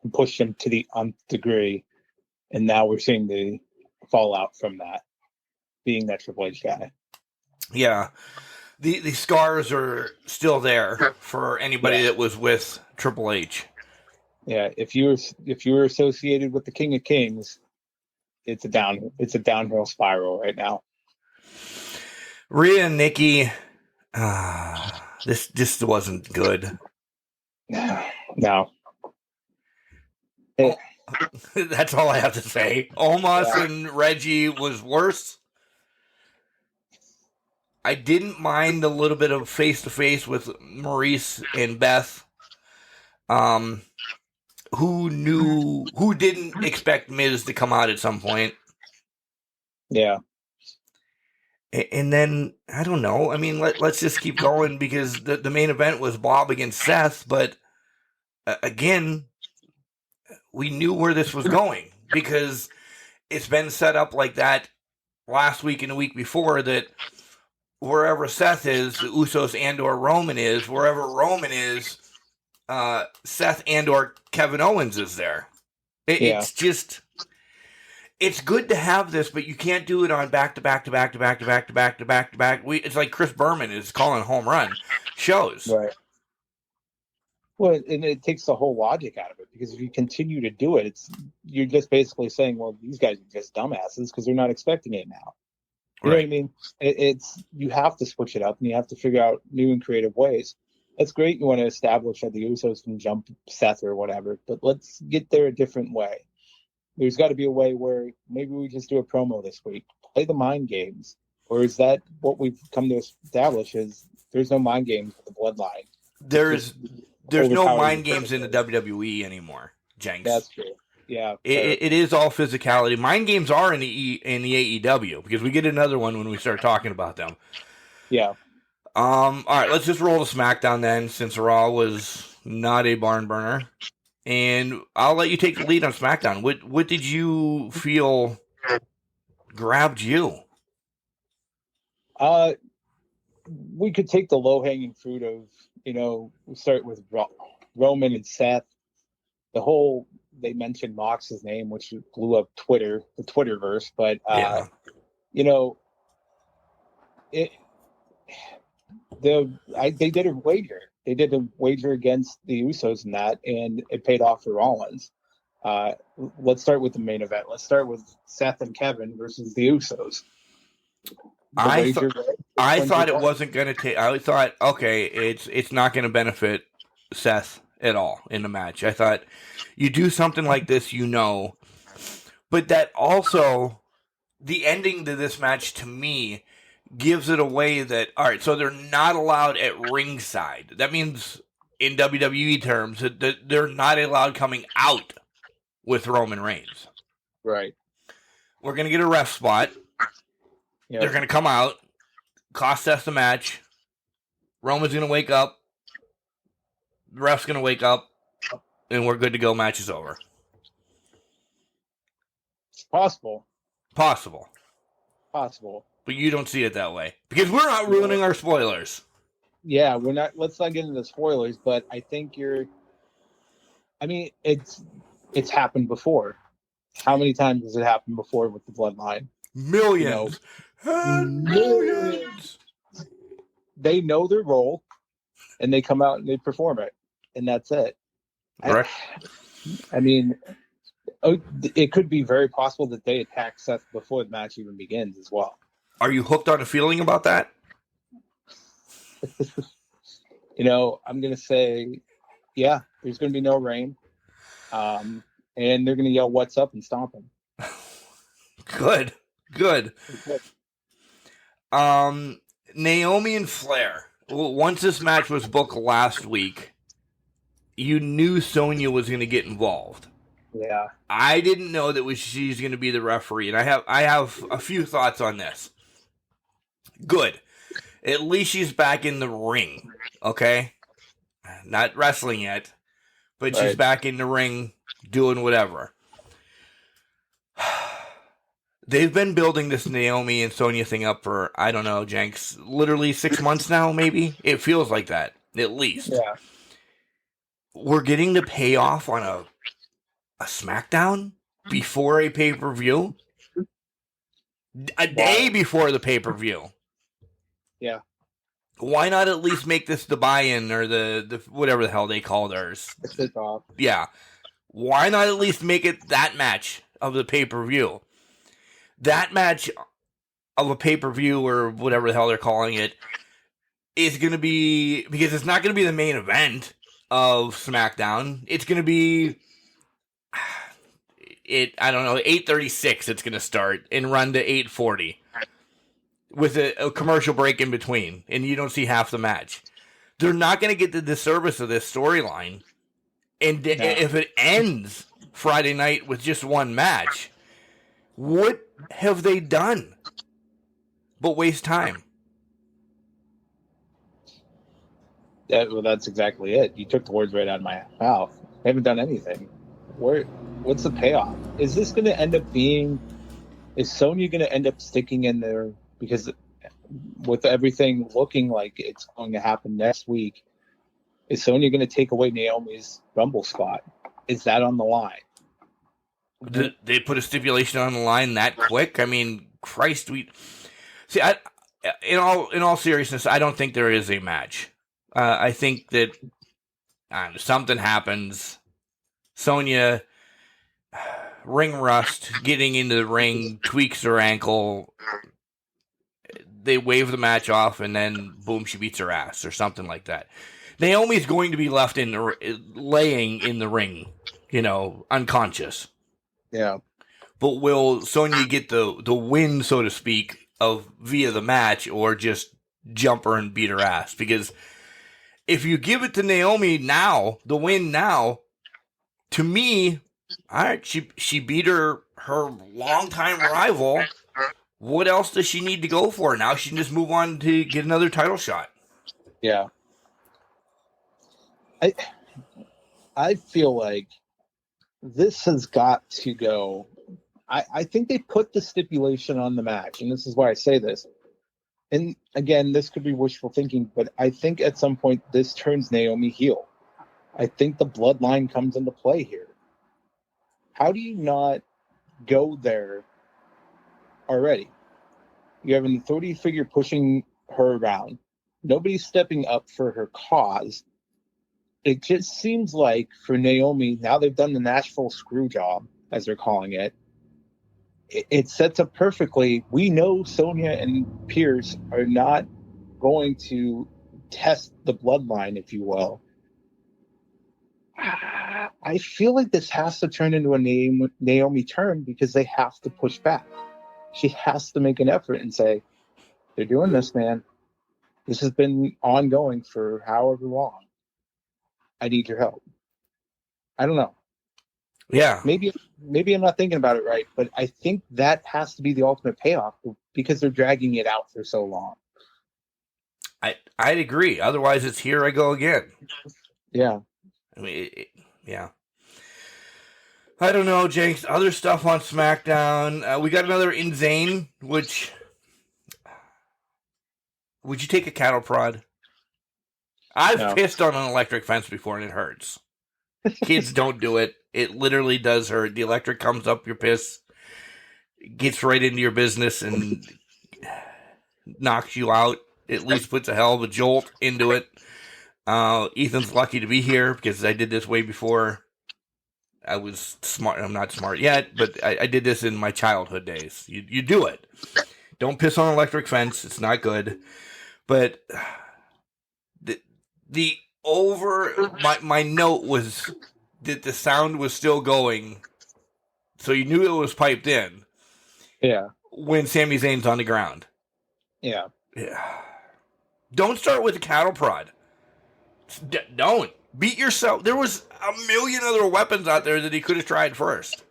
and pushed him to the nth degree. And now we're seeing the fallout from that, being that Triple H guy. Yeah. The scars are still there for anybody that was with Triple H. Yeah, if you were associated with the King of Kings, it's a downhill spiral right now. Rhea and Nikki, this just wasn't good. No. That's all I have to say. Omos and Reggie was worse. I didn't mind a little bit of face-to-face with Maurice and Beth. Who didn't expect Miz to come out at some point. Yeah. And then, I don't know. I mean, let's just keep going because the main event was Bob against Seth. But, again, we knew where this was going because it's been set up like that last week and the week before that wherever Seth is, the Usos and or Roman is. Wherever Roman is, Seth and or Kevin Owens is there. It's just... It's good to have this, but you can't do it on back to back to back to back to back to back to back to back. It's like Chris Berman is calling home run shows. Right. Well, and it takes the whole logic out of it because if you continue to do it, you're just basically saying, well, these guys are just dumbasses because they're not expecting it now. You know what I mean? You have to switch it up and you have to figure out new and creative ways. That's great. You want to establish that the Usos can jump Seth or whatever, but let's get there a different way. There's got to be a way where maybe we just do a promo this week, play the mind games. Or is that what we've come to establish is there's no mind games with the bloodline? There's no mind games in the WWE anymore, Jenks. That's true. Yeah. It is all physicality. Mind games are in the AEW because we get another one when we start talking about them. Yeah. All right, let's just roll to SmackDown then since Raw was not a barn burner. And I'll let you take the lead on SmackDown. What did you feel grabbed you? We could take the low-hanging fruit of, we start with Roman and Seth. They mentioned Mox's name, which blew up Twitter, the Twitterverse. But, they did a wager. They did a wager against the Usos in that, and it paid off for Rollins. Let's start with the main event. Let's start with Seth and Kevin versus the Usos. I thought it wasn't going to take. I thought, okay, it's not going to benefit Seth at all in the match. I thought you do something like this, but that also the ending to this match to me gives it away that, all right, so they're not allowed at ringside. That means, in WWE terms, that they're not allowed coming out with Roman Reigns. Right. We're going to get a ref spot. Yep. They're going to come out, cost Seth the match. Roman's going to wake up. The ref's going to wake up, and we're good to go. Match is over. It's possible. But you don't see it that way. Because we're not ruining our spoilers. Yeah, we're not. Let's not get into the spoilers, but I think it's happened before. How many times has it happened before with the bloodline? Millions. Millions. They know their role, and they come out and they perform it, and that's it. Right. It could be very possible that they attack Seth before the match even begins as well. Are you hooked on a feeling about that? I'm going to say, yeah, there's going to be no rain. And they're going to yell, "What's up?" and stomp him. Good. Good. Naomi and Flair. Once this match was booked last week, you knew Sonya was going to get involved. Yeah. I didn't know that she's going to be the referee, and I have a few thoughts on this. Good. At least she's back in the ring, okay? Not wrestling yet, but she's back in the ring doing whatever. They've been building this Naomi and Sonya thing up for, I don't know, Jenks, literally 6 months now, maybe? It feels like that, at least. Yeah. We're getting the payoff on a SmackDown before a pay-per-view? A day before the pay-per-view. Yeah. Why not at least make this the buy-in or the whatever the hell they call theirs? The sit-off. Yeah. Why not at least make it that match of the pay-per-view? That match of a pay-per-view or whatever the hell they're calling it is going to be, because it's not going to be the main event of SmackDown. It's going to be, I don't know, 8:36 it's going to start and run to 8:40 with a commercial break in between, and you don't see half the match. They're not going to get the disservice of this storyline, and if it ends Friday night with just one match, what have they done but waste time? That's exactly it. You took the words right out of my mouth. They haven't done anything. What's the payoff? Is this going to end up being? Is Sonya going to end up sticking in there? Because with everything looking like it's going to happen next week, is Sonya going to take away Naomi's Rumble spot? Is that on the line? Did they put a stipulation on the line that quick? I mean, Christ, in all seriousness, I don't think there is a match. I think that something happens. Sonya, ring rust, getting into the ring, tweaks her ankle. They wave the match off, and then boom, she beats her ass or something like that. Naomi's going to be left laying in the ring, unconscious. Yeah. But will Sonya get the win, so to speak, via the match, or just jump her and beat her ass? Because if you give it to Naomi now, the win now, to me, all right, she beat her longtime rival. What else does she need to go for? Now she can just move on to get another title shot. Yeah. I feel like this has got to go. I think they put the stipulation on the match, and this is why I say this. And again, this could be wishful thinking, but I think at some point this turns Naomi heel. I think the bloodline comes into play here. How do you not go there already? You have an authority figure pushing her around. Nobody's stepping up for her cause. It just seems like for Naomi, now they've done the Nashville screw job, as they're calling it. It sets up perfectly. We know Sonya and Pierce are not going to test the bloodline, if you will. I feel like this has to turn into a Naomi turn because they have to push back. She has to make an effort and say, they're doing this, man. This has been ongoing for however long. I need your help. I don't know. Yeah. Maybe I'm not thinking about it right, but I think that has to be the ultimate payoff because they're dragging it out for so long. I'd agree. Otherwise, it's here I go again. Yeah. I mean, yeah. I don't know, Jenks. Other stuff on SmackDown. We got another Insane, which... Would you take a cattle prod? I've pissed on an electric fence before, and it hurts. Kids don't do it. It literally does hurt. The electric comes up your piss, gets right into your business, and knocks you out. At least puts a hell of a jolt into it. Ethan's lucky to be here because I did this way before I was smart. I'm not smart yet, but I did this in my childhood days. You do it. Don't piss on an electric fence. It's not good. But my note was that the sound was still going, so you knew it was piped in. Yeah. when Sami Zayn's on the ground. Yeah. Yeah. Don't start with a cattle prod. Don't. Beat yourself. There was a million other weapons out there that he could have tried first.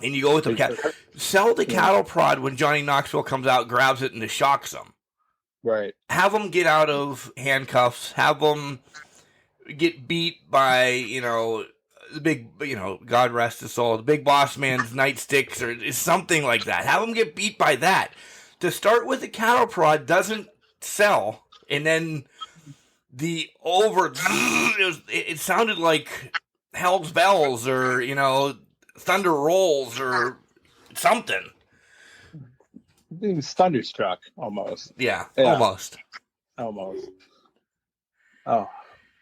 And you go with the sell the cattle prod when Johnny Knoxville comes out, grabs it, and it shocks him. Right. Have him get out of handcuffs. Have him get beat by, the big, God rest his soul, the big boss man's nightsticks or something like that. Have him get beat by that. To start with the cattle prod doesn't sell. And then the it sounded like Hell's Bells or, Thunder Rolls or something. He was thunderstruck almost. Yeah. Almost. Oh,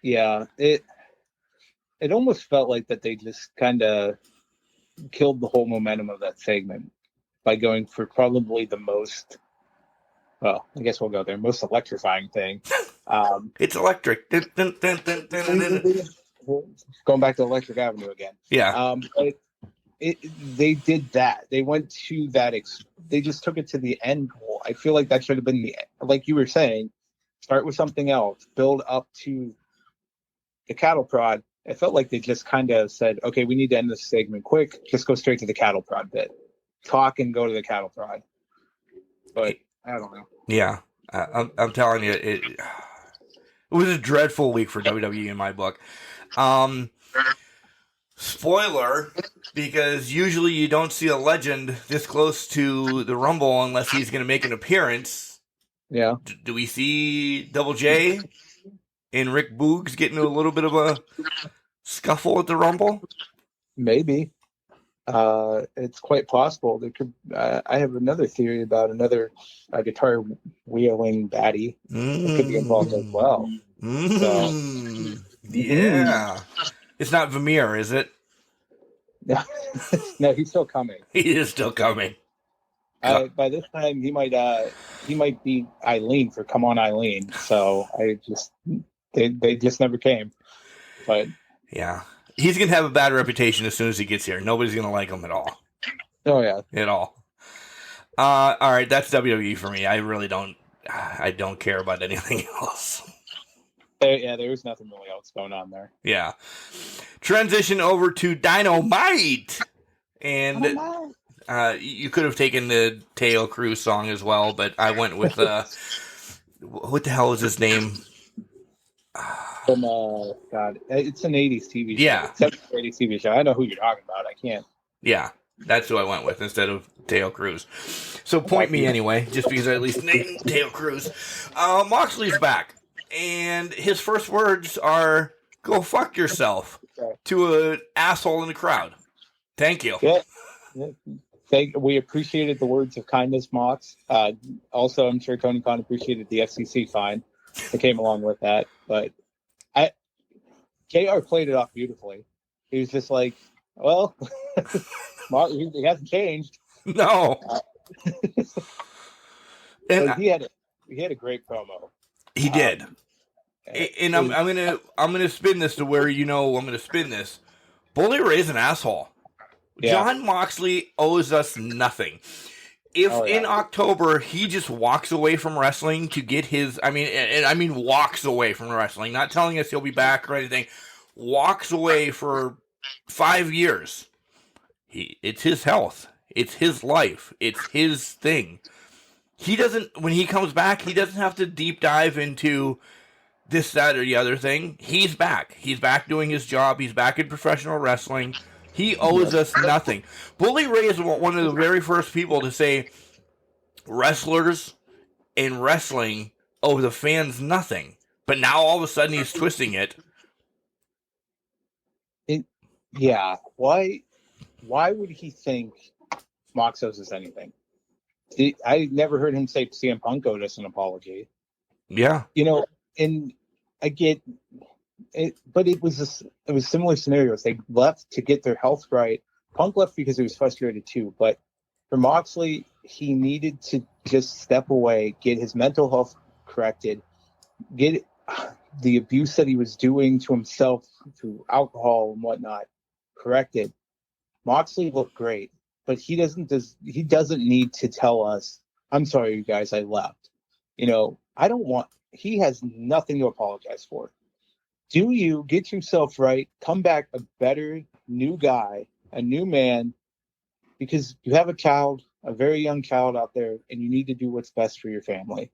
yeah. It almost felt like that they just kind of killed the whole momentum of that segment by going for probably the most, well, I guess we'll go there, most electrifying thing. It's electric. Going back to Electric Avenue again. Yeah. They did that. They went to that. They just took it to the end goal. I feel like that should have been like you were saying, start with something else, build up to the cattle prod. It felt like they just kind of said, okay, we need to end this segment quick. Just go straight to the cattle prod bit. Talk and go to the cattle prod. But I don't know. Yeah. I'm telling you, it was a dreadful week for WWE in my book. Spoiler, because usually you don't see a legend this close to the Rumble unless he's going to make an appearance. Yeah. Do we see Double J and Rick Boogs getting a little bit of a scuffle at the Rumble? Maybe. It's quite possible. There could. I have another theory about another guitar wheeling baddie that could be involved as well. So, yeah. It's not Vermeer, is it? No, he's still coming. He is still coming. By this time, he might be Eileen for "Come On, Eileen." So they just never came. But yeah, he's gonna have a bad reputation as soon as he gets here. Nobody's gonna like him at all. Oh yeah, at all. All right, that's WWE for me. I really don't. I don't care about anything else. There was nothing really else going on there. Yeah. Transition over to Dynamite. And you could have taken the Teo Cruz song as well, but I went with, what the hell is his name? From, God, it's an 80s TV show. Yeah. It's an 80s TV show. I know who you're talking about. I can't. Yeah, that's who I went with instead of Teo Cruz. So point me anyway, just because I at least named Teo Cruz. Moxley's back. And his first words are, "Go fuck yourself," to an asshole in the crowd. Thank you. Yeah. We appreciated the words of kindness, Mox. Also, I'm sure Tony Khan appreciated the FCC fine that came along with that. But JR played it off beautifully. He was just like, well, he hasn't changed. No. And he had a great promo. He did. And I'm gonna spin this to where I'm gonna spin this. Bully Ray's an asshole. Yeah. Jon Moxley owes us nothing. If in October he just walks away from wrestling to get his, I mean walks away from wrestling, not telling us he'll be back or anything, walks away for 5 years. It's his health. It's his life. It's his thing. When he comes back, he doesn't have to deep dive into this, that, or the other thing. He's back. He's back doing his job. He's back in professional wrestling. He owes us nothing. Bully Ray is one of the very first people to say wrestlers and wrestling owe the fans nothing. But now all of a sudden he's twisting it. Yeah. Why would he think Mox owes us anything? I never heard him say CM Punk owed us an apology. Yeah. And I get it, but it was similar scenarios. They left to get their health right. Punk left because he was frustrated too. But for Moxley, he needed to just step away, get his mental health corrected, get the abuse that he was doing to himself through alcohol and whatnot corrected. Moxley looked great. but he doesn't need to tell us, I'm sorry, you guys, I left. He has nothing to apologize for. Do you get yourself right, come back a better new guy, a new man, because you have a very young child out there, and you need to do what's best for your family.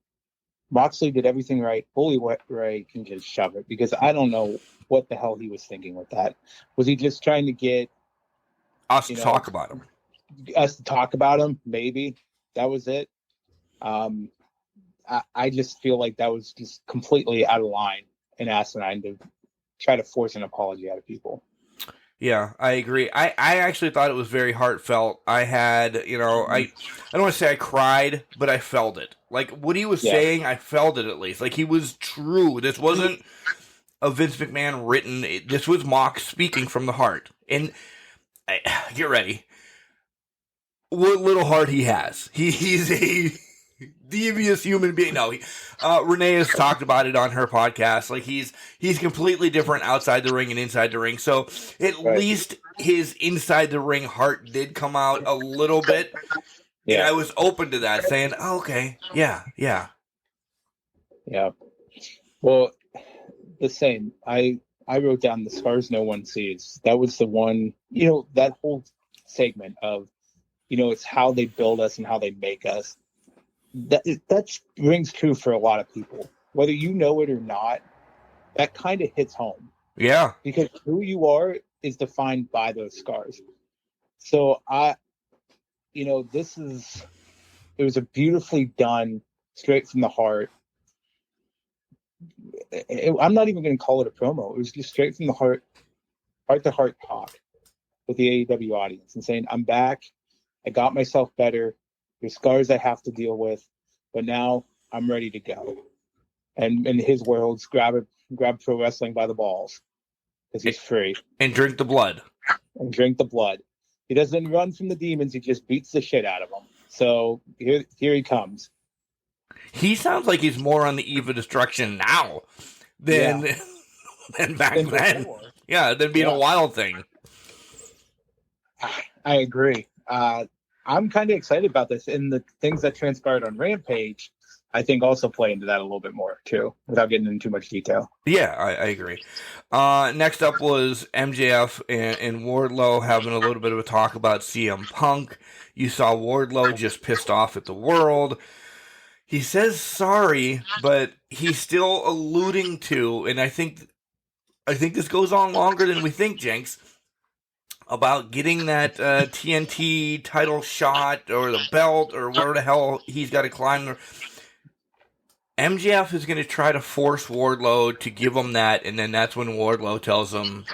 Moxley did everything right. Bully Ray can just shove it, because I don't know what the hell he was thinking with that. Was he just trying to get us to talk about him? Us to talk about him? Maybe that was it. I just feel like that was just completely out of line and asinine to try to force an apology out of people. Yeah, I agree. I actually thought it was very heartfelt. I had, I don't want to say I cried, but I felt it. Like, what he was saying, I felt it at least. Like, he was true. This wasn't a Vince McMahon written. This was Mox speaking from the heart. And get ready. What little heart he has. He's a devious human being. No, Renee has talked about it on her podcast. Like, he's completely different outside the ring and inside the ring. So at least his inside the ring heart did come out a little bit. Yeah. And I was open to that, saying, oh, okay, yeah. Well, the same. I wrote down the scars no one sees. That was the one, that whole segment of, it's how they build us and how they make us. That rings true for a lot of people, whether you know it or not. That kind of hits home. Yeah, because who you are is defined by those scars. So it was a beautifully done, straight from the heart. I'm not even going to call it a promo. It was just straight from the heart to heart talk with the AEW audience and saying, I'm back. I got myself better. There's scars I have to deal with, but now I'm ready to go. And in his worlds, grab pro wrestling by the balls, because he's free. And drink the blood. He doesn't run from the demons. He just beats the shit out of them. So here he comes. He sounds like he's more on the eve of destruction now than back then. Before. Yeah, than being a wild thing. I agree. I'm kind of excited about this, and the things that transpired on Rampage, I think, also play into that a little bit more too, without getting into too much detail. Yeah, I agree. Next up was MJF and Wardlow having a little bit of a talk about CM Punk. You saw Wardlow just pissed off at the world. He says sorry, but he's still alluding to, and I think this goes on longer than we think, Jenks, about getting that TNT title shot or the belt or where the hell he's got to climb. MJF is going to try to force Wardlow to give him that, and then that's when Wardlow tells him,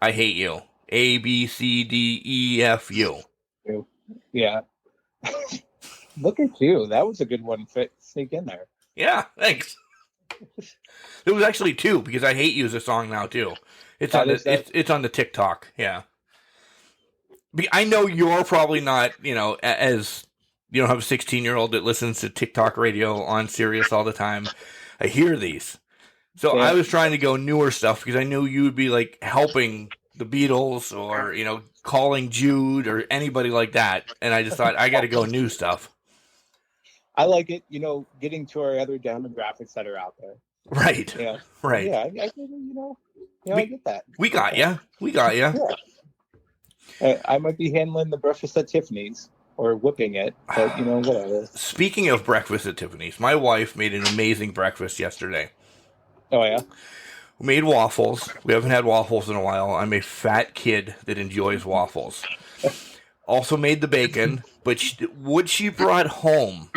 I hate you. A, B, C, D, E, F, U. Yeah. Look at you. That was a good one to sneak in there. Yeah, thanks. There was actually two, because I Hate You is a song now, too. It's on the TikTok, yeah. I know you're probably not, as you don't have a 16-year-old that listens to TikTok radio on Sirius all the time. I hear these. So I was trying to go newer stuff because I knew you would be like helping the Beatles or, calling Jude or anybody like that. And I just thought I got to go new stuff. I like it, getting to our other demographics that are out there. Right. Yeah. Right. Yeah. I get that. We got you. Yeah. I might be handling the breakfast at Tiffany's or whipping it, but whatever. Speaking of breakfast at Tiffany's, my wife made an amazing breakfast yesterday. Oh, yeah? We made waffles. We haven't had waffles in a while. I'm a fat kid that enjoys waffles. Also made the bacon, but what she brought home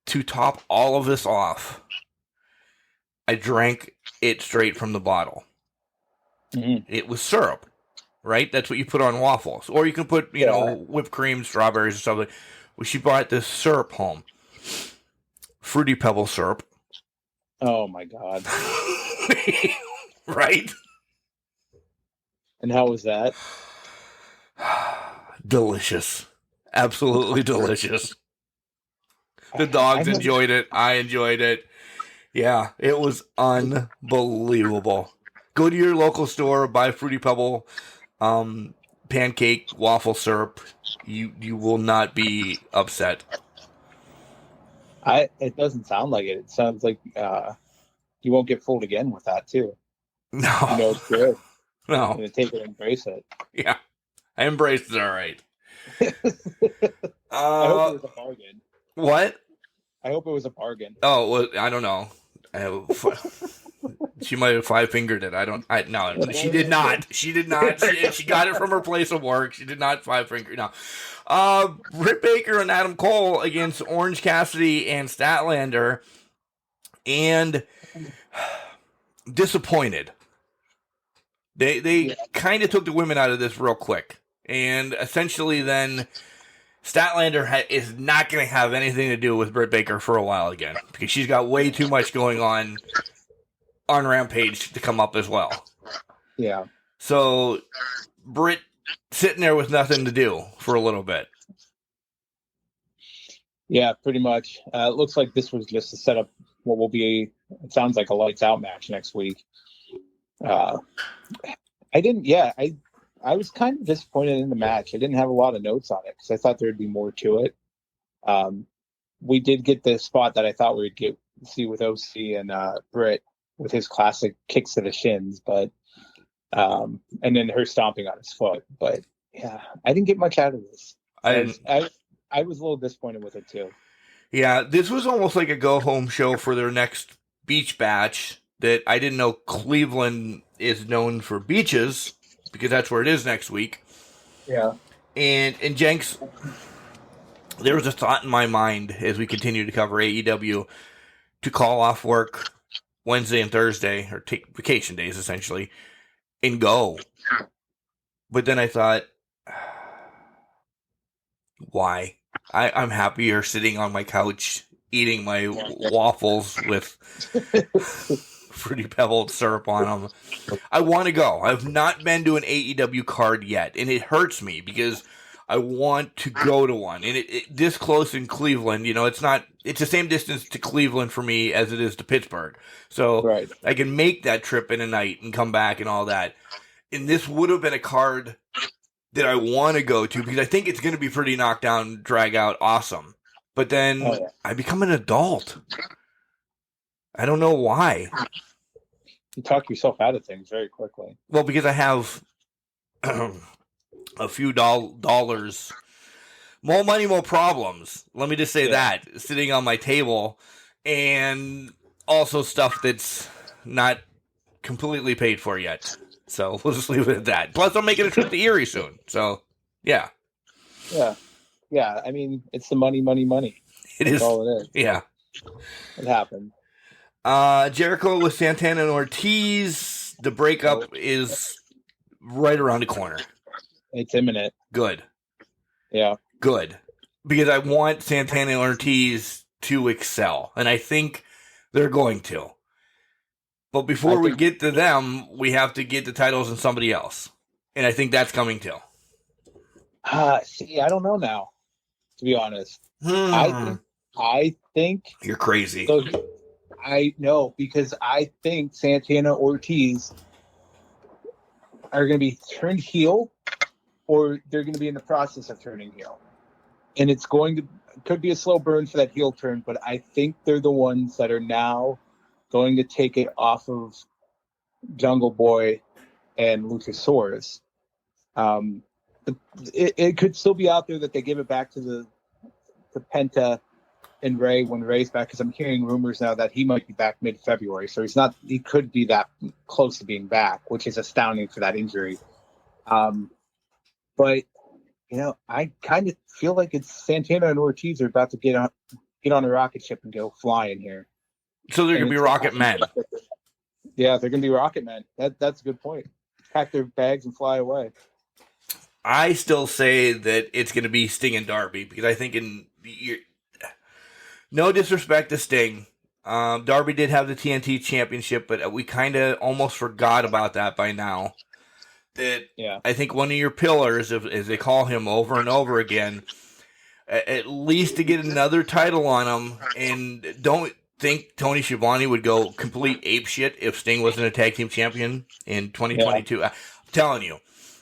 to top all of this off, I drank it straight from the bottle. Mm-hmm. It was syrup. Right? That's what you put on waffles. Or you can put, whipped cream, strawberries, or something. Well, she brought this syrup home. Fruity Pebble syrup. Oh, my God. Right? And how was that? Delicious. Absolutely delicious. The dogs enjoyed it. I enjoyed it. Yeah, it was unbelievable. Go to your local store, buy Fruity Pebble pancake waffle syrup, you will not be upset. It doesn't sound like it. It sounds like you won't get fooled again with that too. No. You know it's good. No. I'm gonna take it and embrace it. Yeah. I embraced it all right. I hope it was a bargain. What? I hope it was a bargain. Oh, well, I don't know. She might have five-fingered it. No, she did not. She did not. She got it from her place of work. She did not five-finger. No. Britt Baker and Adam Cole against Orange Cassidy and Statlander. And disappointed. They kind of took the women out of this real quick. And essentially then Statlander is not going to have anything to do with Britt Baker for a while again. Because she's got way too much going on Rampage to come up as well. Yeah. So Britt sitting there with nothing to do for a little bit. Yeah, pretty much. It looks like this was just to set up what will be, it sounds like a lights out match next week. I was kind of disappointed in the match. I didn't have a lot of notes on it because I thought there'd be more to it. We did get the spot that I thought we'd see with OC and Britt with his classic kicks to the shins, but and then her stomping on his foot. But yeah, I didn't get much out of this. I was a little disappointed with it too. Yeah, this was almost like a go-home show for their next beach batch that I didn't know Cleveland is known for beaches, because that's where it is next week. Yeah. And Jenks, there was a thought in my mind as we continue to cover AEW to call off work Wednesday and Thursday, or take vacation days essentially, and go. But then I thought, why? I'm happier sitting on my couch eating my waffles with Fruity Pebbled syrup on them. I want to go. I've not been to an AEW card yet, and it hurts me because I want to go to one. And it this close in Cleveland, it's the same distance to Cleveland for me as it is to Pittsburgh. So right. I can make that trip in a night and come back and all that. And this would have been a card that I want to go to because I think it's going to be pretty knockdown, drag out, awesome. But then I become an adult. I don't know why. You talk yourself out of things very quickly. Well, because I have a few dollars, more money, more problems. Let me just say that, sitting on my table, and also stuff that's not completely paid for yet. So we'll just leave it at that. Plus, I'm making a trip to Erie soon. So, yeah. Yeah. Yeah. I mean, it's the money. That's all it is. Yeah. It happened. Jericho with Santana and Ortiz. The breakup is right around the corner. It's imminent. Good. Yeah. Good. Because I want Santana and Ortiz to excel. And I think they're going to. But before we get to them, we have to get the titles in somebody else. And I think that's coming too. See, I don't know now, to be honest. I think you're crazy. So I know, because I think Santana Ortiz are going to be turned heel, or they're going to be in the process of turning heel. And could be a slow burn for that heel turn, but I think they're the ones that are now going to take it off of Jungle Boy and Luchasaurus. It could still be out there that they give it back to Penta and Ray when Ray's back, because I'm hearing rumors now that he might be back mid-February. So he could be that close to being back, which is astounding for that injury. But, I kind of feel like it's Santana and Ortiz are about to get on a rocket ship and go flying here. So they're going to be Rocket Men. Yeah, they're going to be Rocket Men. That's a good point. Pack their bags and fly away. I still say that it's going to be Sting and Darby, because I think no disrespect to Sting. Darby did have the TNT championship, but we kind of almost forgot about that by now. I think one of your pillars, as they call him over and over again, at least to get another title on him, and don't think Tony Schiavone would go complete apeshit if Sting wasn't a tag team champion in 2022. I'm telling you,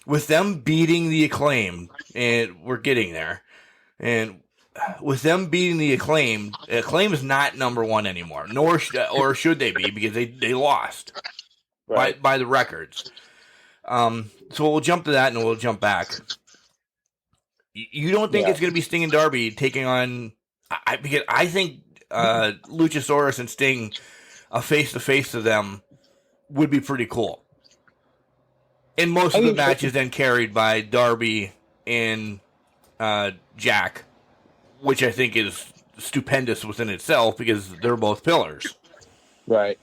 with them beating the Acclaim, and we're getting there, and with them beating the Acclaim is not number one anymore, nor or should they be, because they lost by the records. So we'll jump to that, and we'll jump back. You don't think it's going to be Sting and Darby taking on? Because I think Luchasaurus and Sting, a face-to-face to them, would be pretty cool. And most of the matches then carried by Darby and Jack, which I think is stupendous within itself because they're both pillars. Right.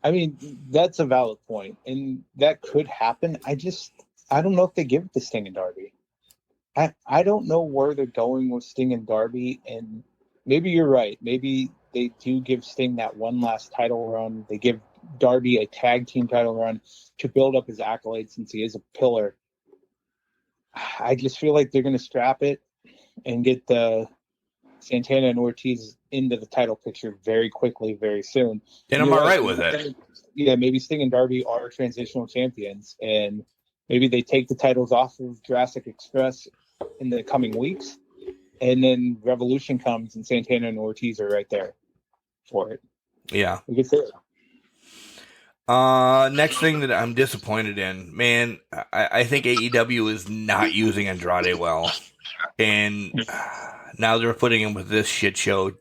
I mean, that's a valid point, and that could happen. I don't know if they give it to Sting and Darby. I don't know where they're going with Sting and Darby, and maybe you're right. Maybe they do give Sting that one last title run. They give Darby a tag team title run to build up his accolades since he is a pillar. I just feel like they're going to strap it and get the Santana and Ortiz into the title picture very quickly, very soon. And I'm all right with it. Yeah, maybe Sting and Darby are transitional champions, and maybe they take the titles off of Jurassic Express in the coming weeks, and then Revolution comes and Santana and Ortiz are right there for it. Yeah. We could say it. Next thing that I'm disappointed in, man, I think AEW is not using Andrade well. And now they're putting him with this shit show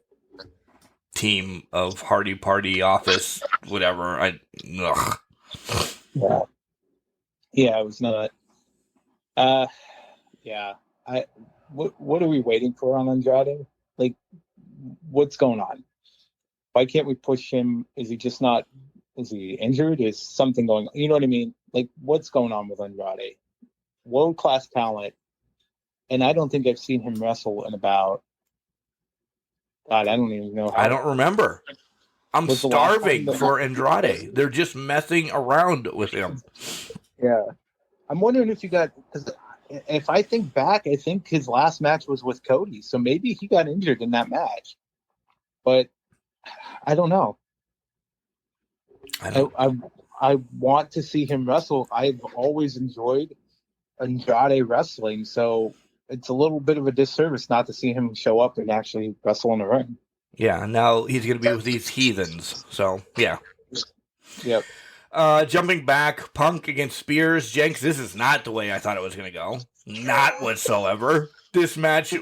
team of Hardy Party Office, whatever. Ugh. Yeah, it was not. What are we waiting for on Andrade? Like, what's going on? Why can't we push him? Is he just not? Is he injured? Is something going on? You know what I mean? Like, what's going on with Andrade? World-class talent. And I don't think I've seen him wrestle in about, God, I don't even know. I don't remember. I'm starving for Andrade. They're just messing around with him. Yeah. I'm wondering if you got, because if I think back, I think his last match was with Cody. So maybe he got injured in that match. But I don't know. I want to see him wrestle. I've always enjoyed Andrade wrestling, so it's a little bit of a disservice not to see him show up and actually wrestle in the ring. Yeah, now he's going to be with these heathens. So, yeah. Yep. Jumping back, Punk against Spears. Jenks, this is not the way I thought it was going to go. Not whatsoever. This match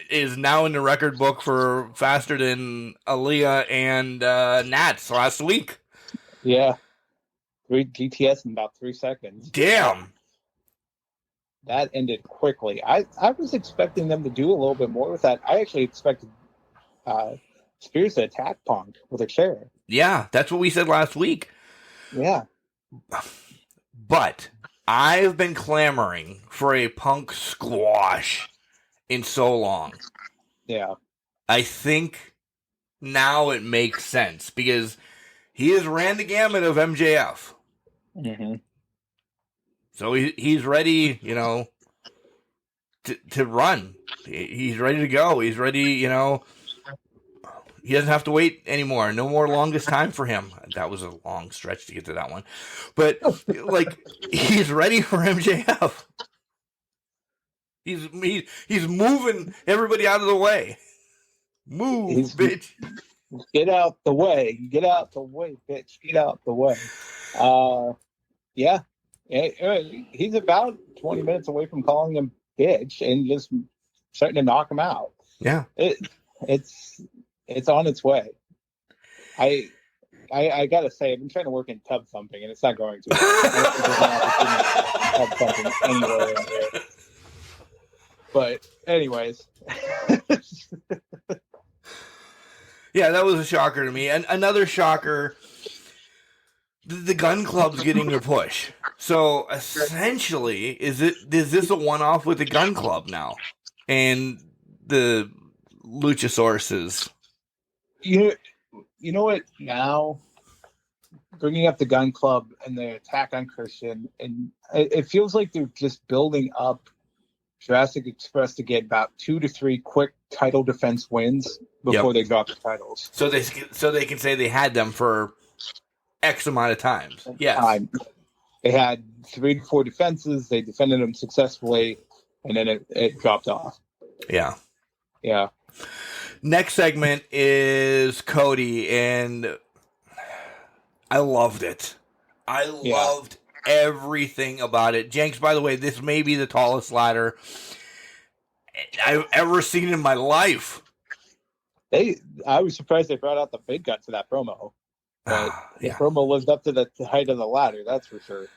is now in the record book for faster than Aaliyah and Nats last week. Yeah. 3 GTS in about 3 seconds. Damn. That ended quickly. I was expecting them to do a little bit more with that. I actually expected Spears to attack Punk with a chair. Yeah, that's what we said last week. Yeah. But I've been clamoring for a Punk squash in so long. Yeah. I think now it makes sense because he has ran the gamut of MJF. Mm-hmm. So he's ready, to run. He's ready to go. He's ready, he doesn't have to wait anymore. No more longest time for him. That was a long stretch to get to that one. But, he's ready for MJF. He's moving everybody out of the way. Move, bitch. Get out the way. Get out the way, bitch. Get out the way. Yeah. He's about 20 minutes away from calling him bitch and just starting to knock him out. Yeah. It's on its way. I gotta say, I've been trying to work in tub thumping and it's not going to. Tub thumping anywhere in here. But anyways. Yeah, that was a shocker to me. And another shocker, the Gun Club's getting their push. So essentially, is this a one-off with the Gun Club now? And the Luchasauruses? You know what? Now, bringing up the Gun Club and the attack on Christian, and it feels like they're just building up Jurassic Express to get about 2 to 3 quick title defense wins before they drop the titles. So they can say they had them for X amount of times. Yes. They had 3 to 4 defenses. They defended them successfully, and then it dropped off. Yeah. Yeah. Next segment is Cody, and I loved it. I loved everything about it. Jenks, by the way, this may be the tallest ladder I've ever seen in my life. I was surprised they brought out the big guns for that promo. But the promo lived up to the height of the ladder, that's for sure.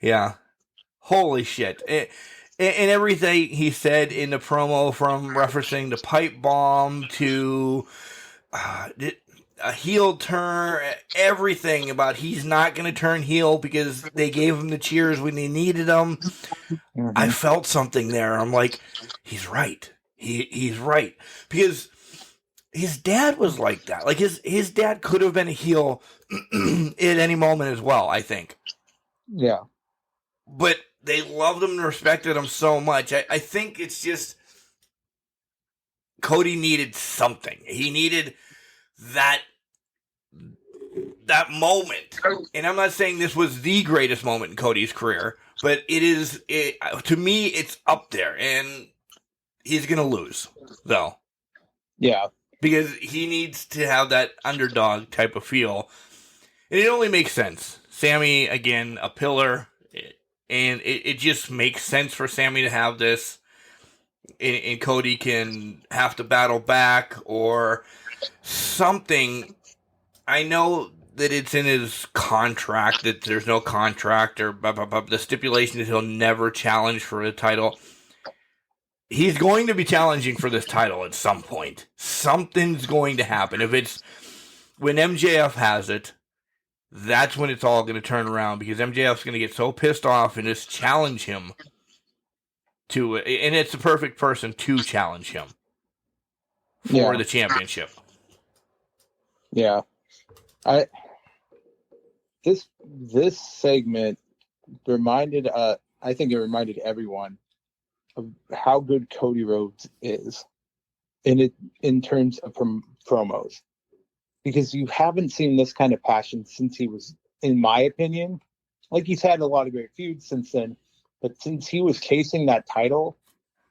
Yeah. Holy shit. And everything he said in the promo, from referencing the pipe bomb to a heel turn, everything about he's not going to turn heel because they gave him the cheers when they needed them. Mm-hmm. I felt something there. I'm like, he's right. He's right. Because his dad was like that. Like his dad could have been a heel at any moment as well, I think. Yeah. But they loved him and respected him so much. I think it's just Cody needed something. He needed that moment. And I'm not saying this was the greatest moment in Cody's career, but to me, it's up there. And he's going to lose, though. Yeah. Because he needs to have that underdog type of feel. And it only makes sense. Sammy, again, a pillar. And it just makes sense for Sammy to have this. And Cody can have to battle back or something. I know that it's in his contract that there's no contract or blah, blah, blah. The stipulation is he'll never challenge for a title. He's going to be challenging for this title at some point. Something's going to happen. If it's when MJF has it, that's when it's all going to turn around, because MJF's going to get so pissed off and just challenge him to, and it's the perfect person to challenge him for the championship. Yeah. This segment reminded, I think it reminded everyone of how good Cody Rhodes is in terms of promos. Because you haven't seen this kind of passion since he was, in my opinion, like he's had a lot of great feuds since then, but since he was chasing that title,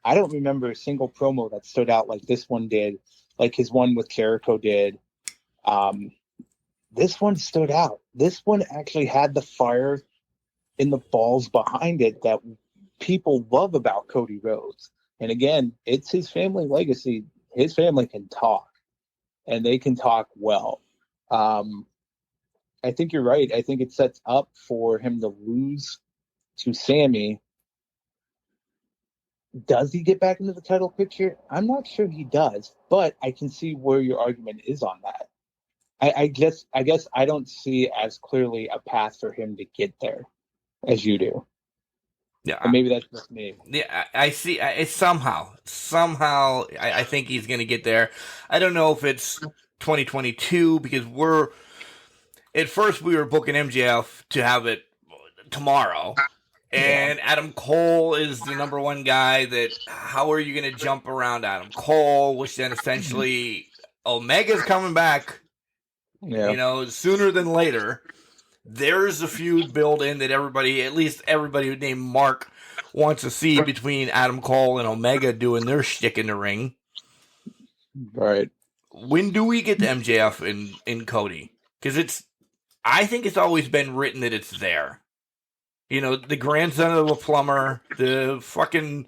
I don't remember a single promo that stood out like this one did, like his one with Jericho did. This one stood out. This one actually had the fire in the balls behind it that people love about Cody Rhodes. And again, it's his family legacy. His family can talk. And they can talk well. I think you're right. I think it sets up for him to lose to Sammy. Does he get back into the title picture? I'm not sure he does, but I can see where your argument is on that. I guess I don't see as clearly a path for him to get there as you do. Yeah, and maybe that's just me. Yeah, I see. It's somehow, I think he's going to get there. I don't know if it's 2022 because at first we were booking MJF to have it tomorrow, and Adam Cole is the number one guy. That how are you going to jump around Adam Cole? Which then essentially Omega's coming back. Yeah. Sooner than later. There's a feud built in that at least everybody named Mark wants to see between Adam Cole and Omega doing their shtick in the ring. Right. When do we get the MJF in Cody? Because I think it's always been written that it's there. The grandson of a plumber, the fucking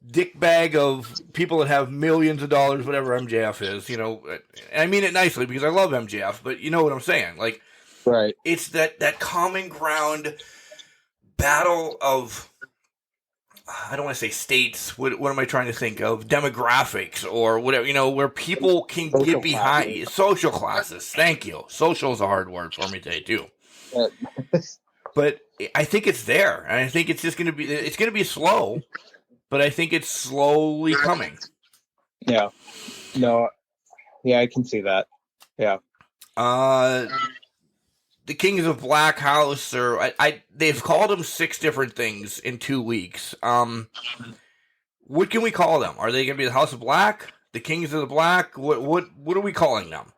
dickbag of people that have millions of dollars, whatever MJF is, and I mean it nicely because I love MJF, but you know what I'm saying. Like, right. It's that common ground battle of, I don't want to say states. What am I trying to think of? Demographics or whatever, where people can get behind social classes. Thank you. Social is a hard word for me today too. But I think it's there. And I think it's just going to be slow, but I think it's slowly coming. Yeah. No. Yeah, I can see that. Yeah. The Kings of Black House, or they've called them 6 different things in 2 weeks. What can we call them? Are they going to be the House of Black? The Kings of the Black? What are we calling them?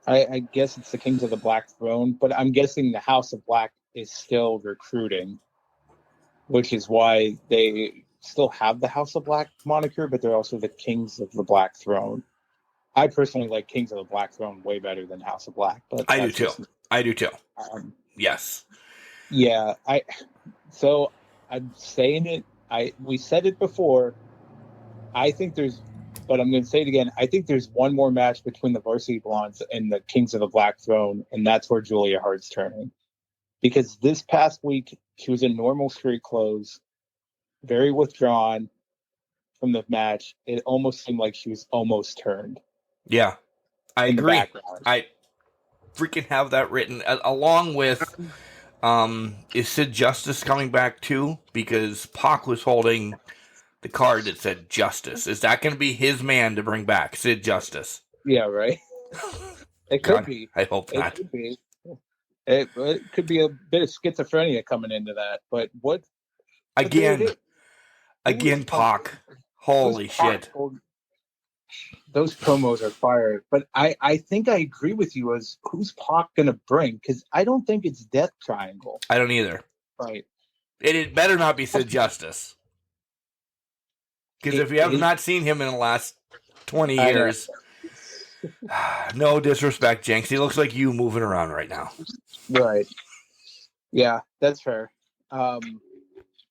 I guess it's the Kings of the Black Throne, but I'm guessing the House of Black is still recruiting, which is why they still have the House of Black moniker, but they're also the Kings of the Black Throne. I personally like Kings of the Black Throne way better than House of Black, but I do too. I do too. Yes. Yeah. So I'm saying it. We said it before. I think but I'm going to say it again. I think there's one more match between the Varsity Blondes and the Kings of the Black Throne, and that's where Julia Hart's turning. Because this past week, she was in normal street clothes, very withdrawn from the match. It almost seemed like she was almost turned. Yeah, I agree. I freaking have that written along with. Is Sid Justice coming back too? Because Pac was holding the card that said Justice. Is that going to be his man to bring back, Sid Justice? Yeah, right. It could be. I hope not. It could be. It could be a bit of schizophrenia coming into that. But what? Again, Pac. Holy shit. Those promos are fire. But I think I agree with you as who's Pac going to bring? Because I don't think it's Death Triangle. I don't either. Right. It better not be Sid Justice. Because if you have not seen him in the last 20 years, no disrespect, Jenks. He looks like you moving around right now. Right. Yeah, that's fair.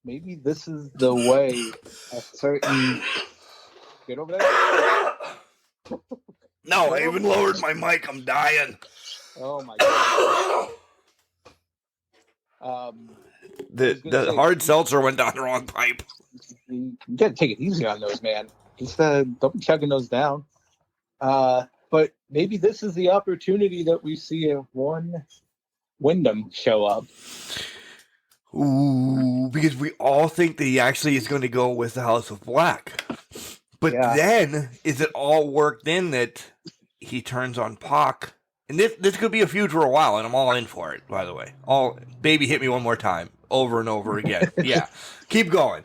Maybe this is the way a certain... Get over there. No, I even lowered my mic. I'm dying. Oh my god. The hard seltzer went down the wrong pipe. You gotta take it easy on those, man. Just don't be chugging those down. But maybe this is the opportunity that we see one Wyndham show up. Ooh, because we all think that he actually is going to go with the House of Black. But then, is it all worked in that he turns on Pac? And this could be a feud for a while, and I'm all in for it, by the way. Baby, hit me one more time, over and over again. Yeah, keep going.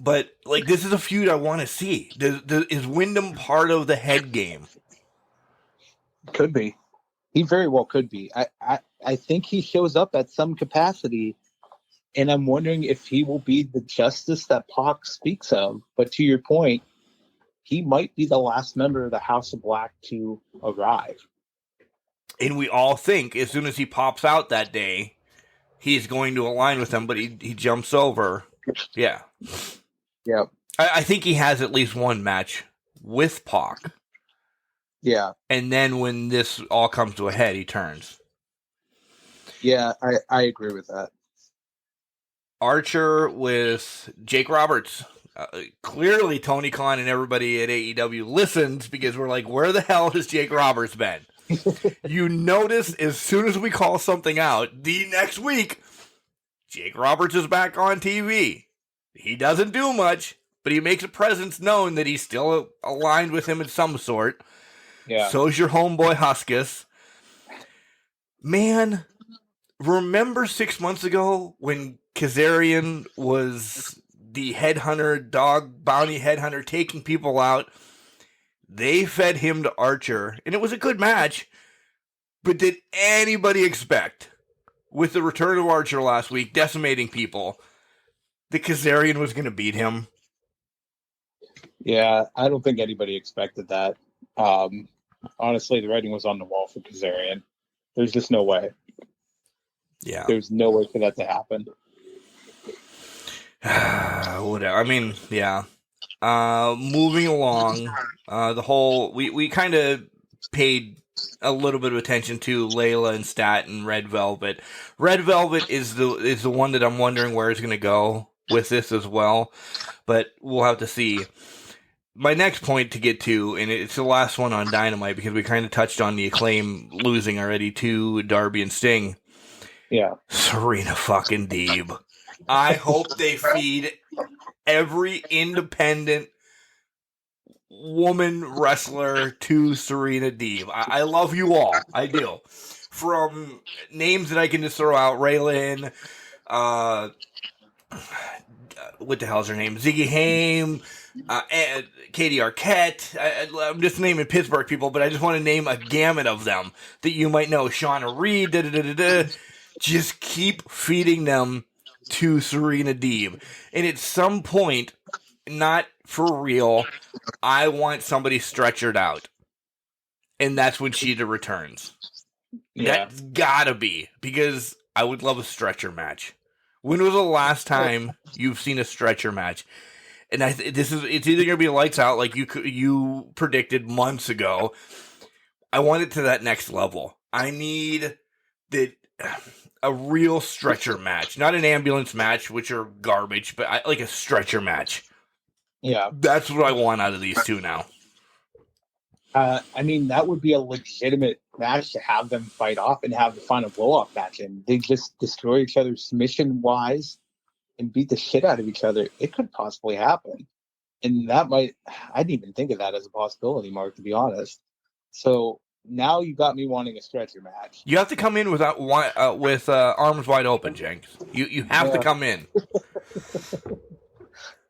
But, this is a feud I want to see. Is Wyndham part of the head game? Could be. He very well could be. I think he shows up at some capacity, and I'm wondering if he will be the justice that Pac speaks of. But to your point, he might be the last member of the House of Black to arrive. And we all think as soon as he pops out that day, he's going to align with them, but he jumps over. Yeah. Yeah. I think he has at least one match with Pac. Yeah. And then when this all comes to a head, he turns. Yeah, I agree with that. Archer with Jake Roberts. Clearly, Tony Khan and everybody at AEW listens because we're like, where the hell has Jake Roberts been? You notice as soon as we call something out, the next week, Jake Roberts is back on TV. He doesn't do much, but he makes a presence known that he's still aligned with him in some sort. Yeah. So's your homeboy Huskus. Man, remember 6 months ago when Kazarian was the headhunter, dog bounty headhunter, taking people out? They fed him to Archer, and it was a good match. But did anybody expect, with the return of Archer last week, decimating people, that Kazarian was going to beat him? Yeah, I don't think anybody expected that. Honestly, the writing was on the wall for Kazarian. There's just no way. Yeah. There's no way for that to happen. Whatever. I mean, yeah. Moving along, the whole we kind of paid a little bit of attention to Layla and Stat and Red Velvet. Red Velvet is the one that I'm wondering where it's going to go with this as well, but we'll have to see. My next point to get to, and it's the last one on Dynamite because we kind of touched on the Acclaim losing already to Darby and Sting. Yeah, Serena fucking Deeb. I hope they feed every independent woman wrestler to Serena Deeb. I love you all. I do. From names that I can just throw out, Raylan, what the hell's her name? Ziggy Haim, Katie Arquette. I'm just naming Pittsburgh people, but I just want to name a gamut of them that you might know. Shauna Reed, Just keep feeding them to Serena Deeb. And at some point, not for real, I want somebody stretchered out. And that's when Sheeta returns. Yeah. That's gotta be, because I would love a stretcher match. When was the last time you've seen a stretcher match? And it's either gonna be lights out like you predicted months ago. I want it to that next level. I need a real stretcher match, not an ambulance match, which are garbage, but like a stretcher match. Yeah. That's what I want out of these two now. I mean, that would be a legitimate match to have them fight off and have the final blow-off match. And they just destroy each other submission-wise and beat the shit out of each other. It could possibly happen. And that I didn't even think of that as a possibility, Mark, to be honest. So now you got me wanting a stretcher match. You have to come in with arms wide open, Jenks. You have to come in.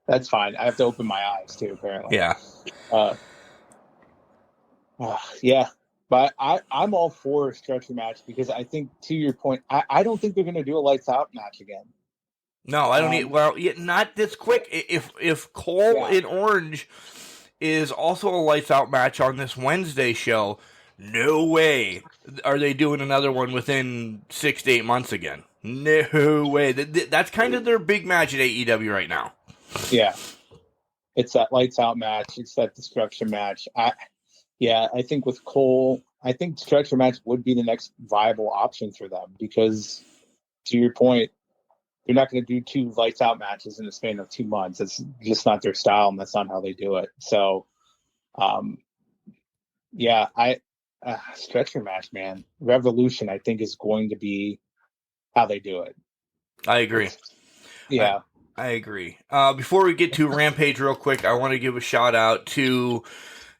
That's fine. I have to open my eyes, too, apparently. Yeah. Yeah, but I'm all for a stretcher match because I think, to your point, I don't think they're going to do a lights out match again. No, I don't need. Well, not this quick. If Cole in Orange is also a lights out match on this Wednesday show, no way are they doing another one within 6 to 8 months again. No way. That's kind of their big match at AEW right now. Yeah, it's that lights out match. It's that destruction match. I think with Cole, I think stretcher match would be the next viable option for them because, to your point, they're not going to do 2 lights out matches in the span of 2 months. It's just not their style, and that's not how they do it. So, stretcher match, man. Revolution, I think, is going to be how they do it. I agree. Yeah. I agree. Before we get to Rampage real quick, I want to give a shout out to,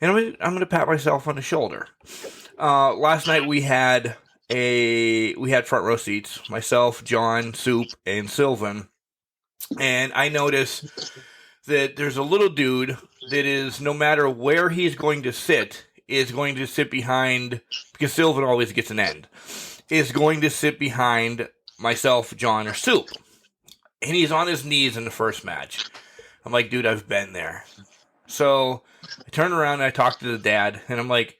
and I'm going to pat myself on the shoulder. Last night we had front row seats, myself, John, Soup, and Sylvan. And I noticed that there's a little dude that is, no matter where he's going to sit, is going to sit behind, because Sylvan always gets an end, is going to sit behind myself, John, or Soup. And he's on his knees in the first match. I'm like, dude, I've been there. So I turn around and I talk to the dad, and I'm like,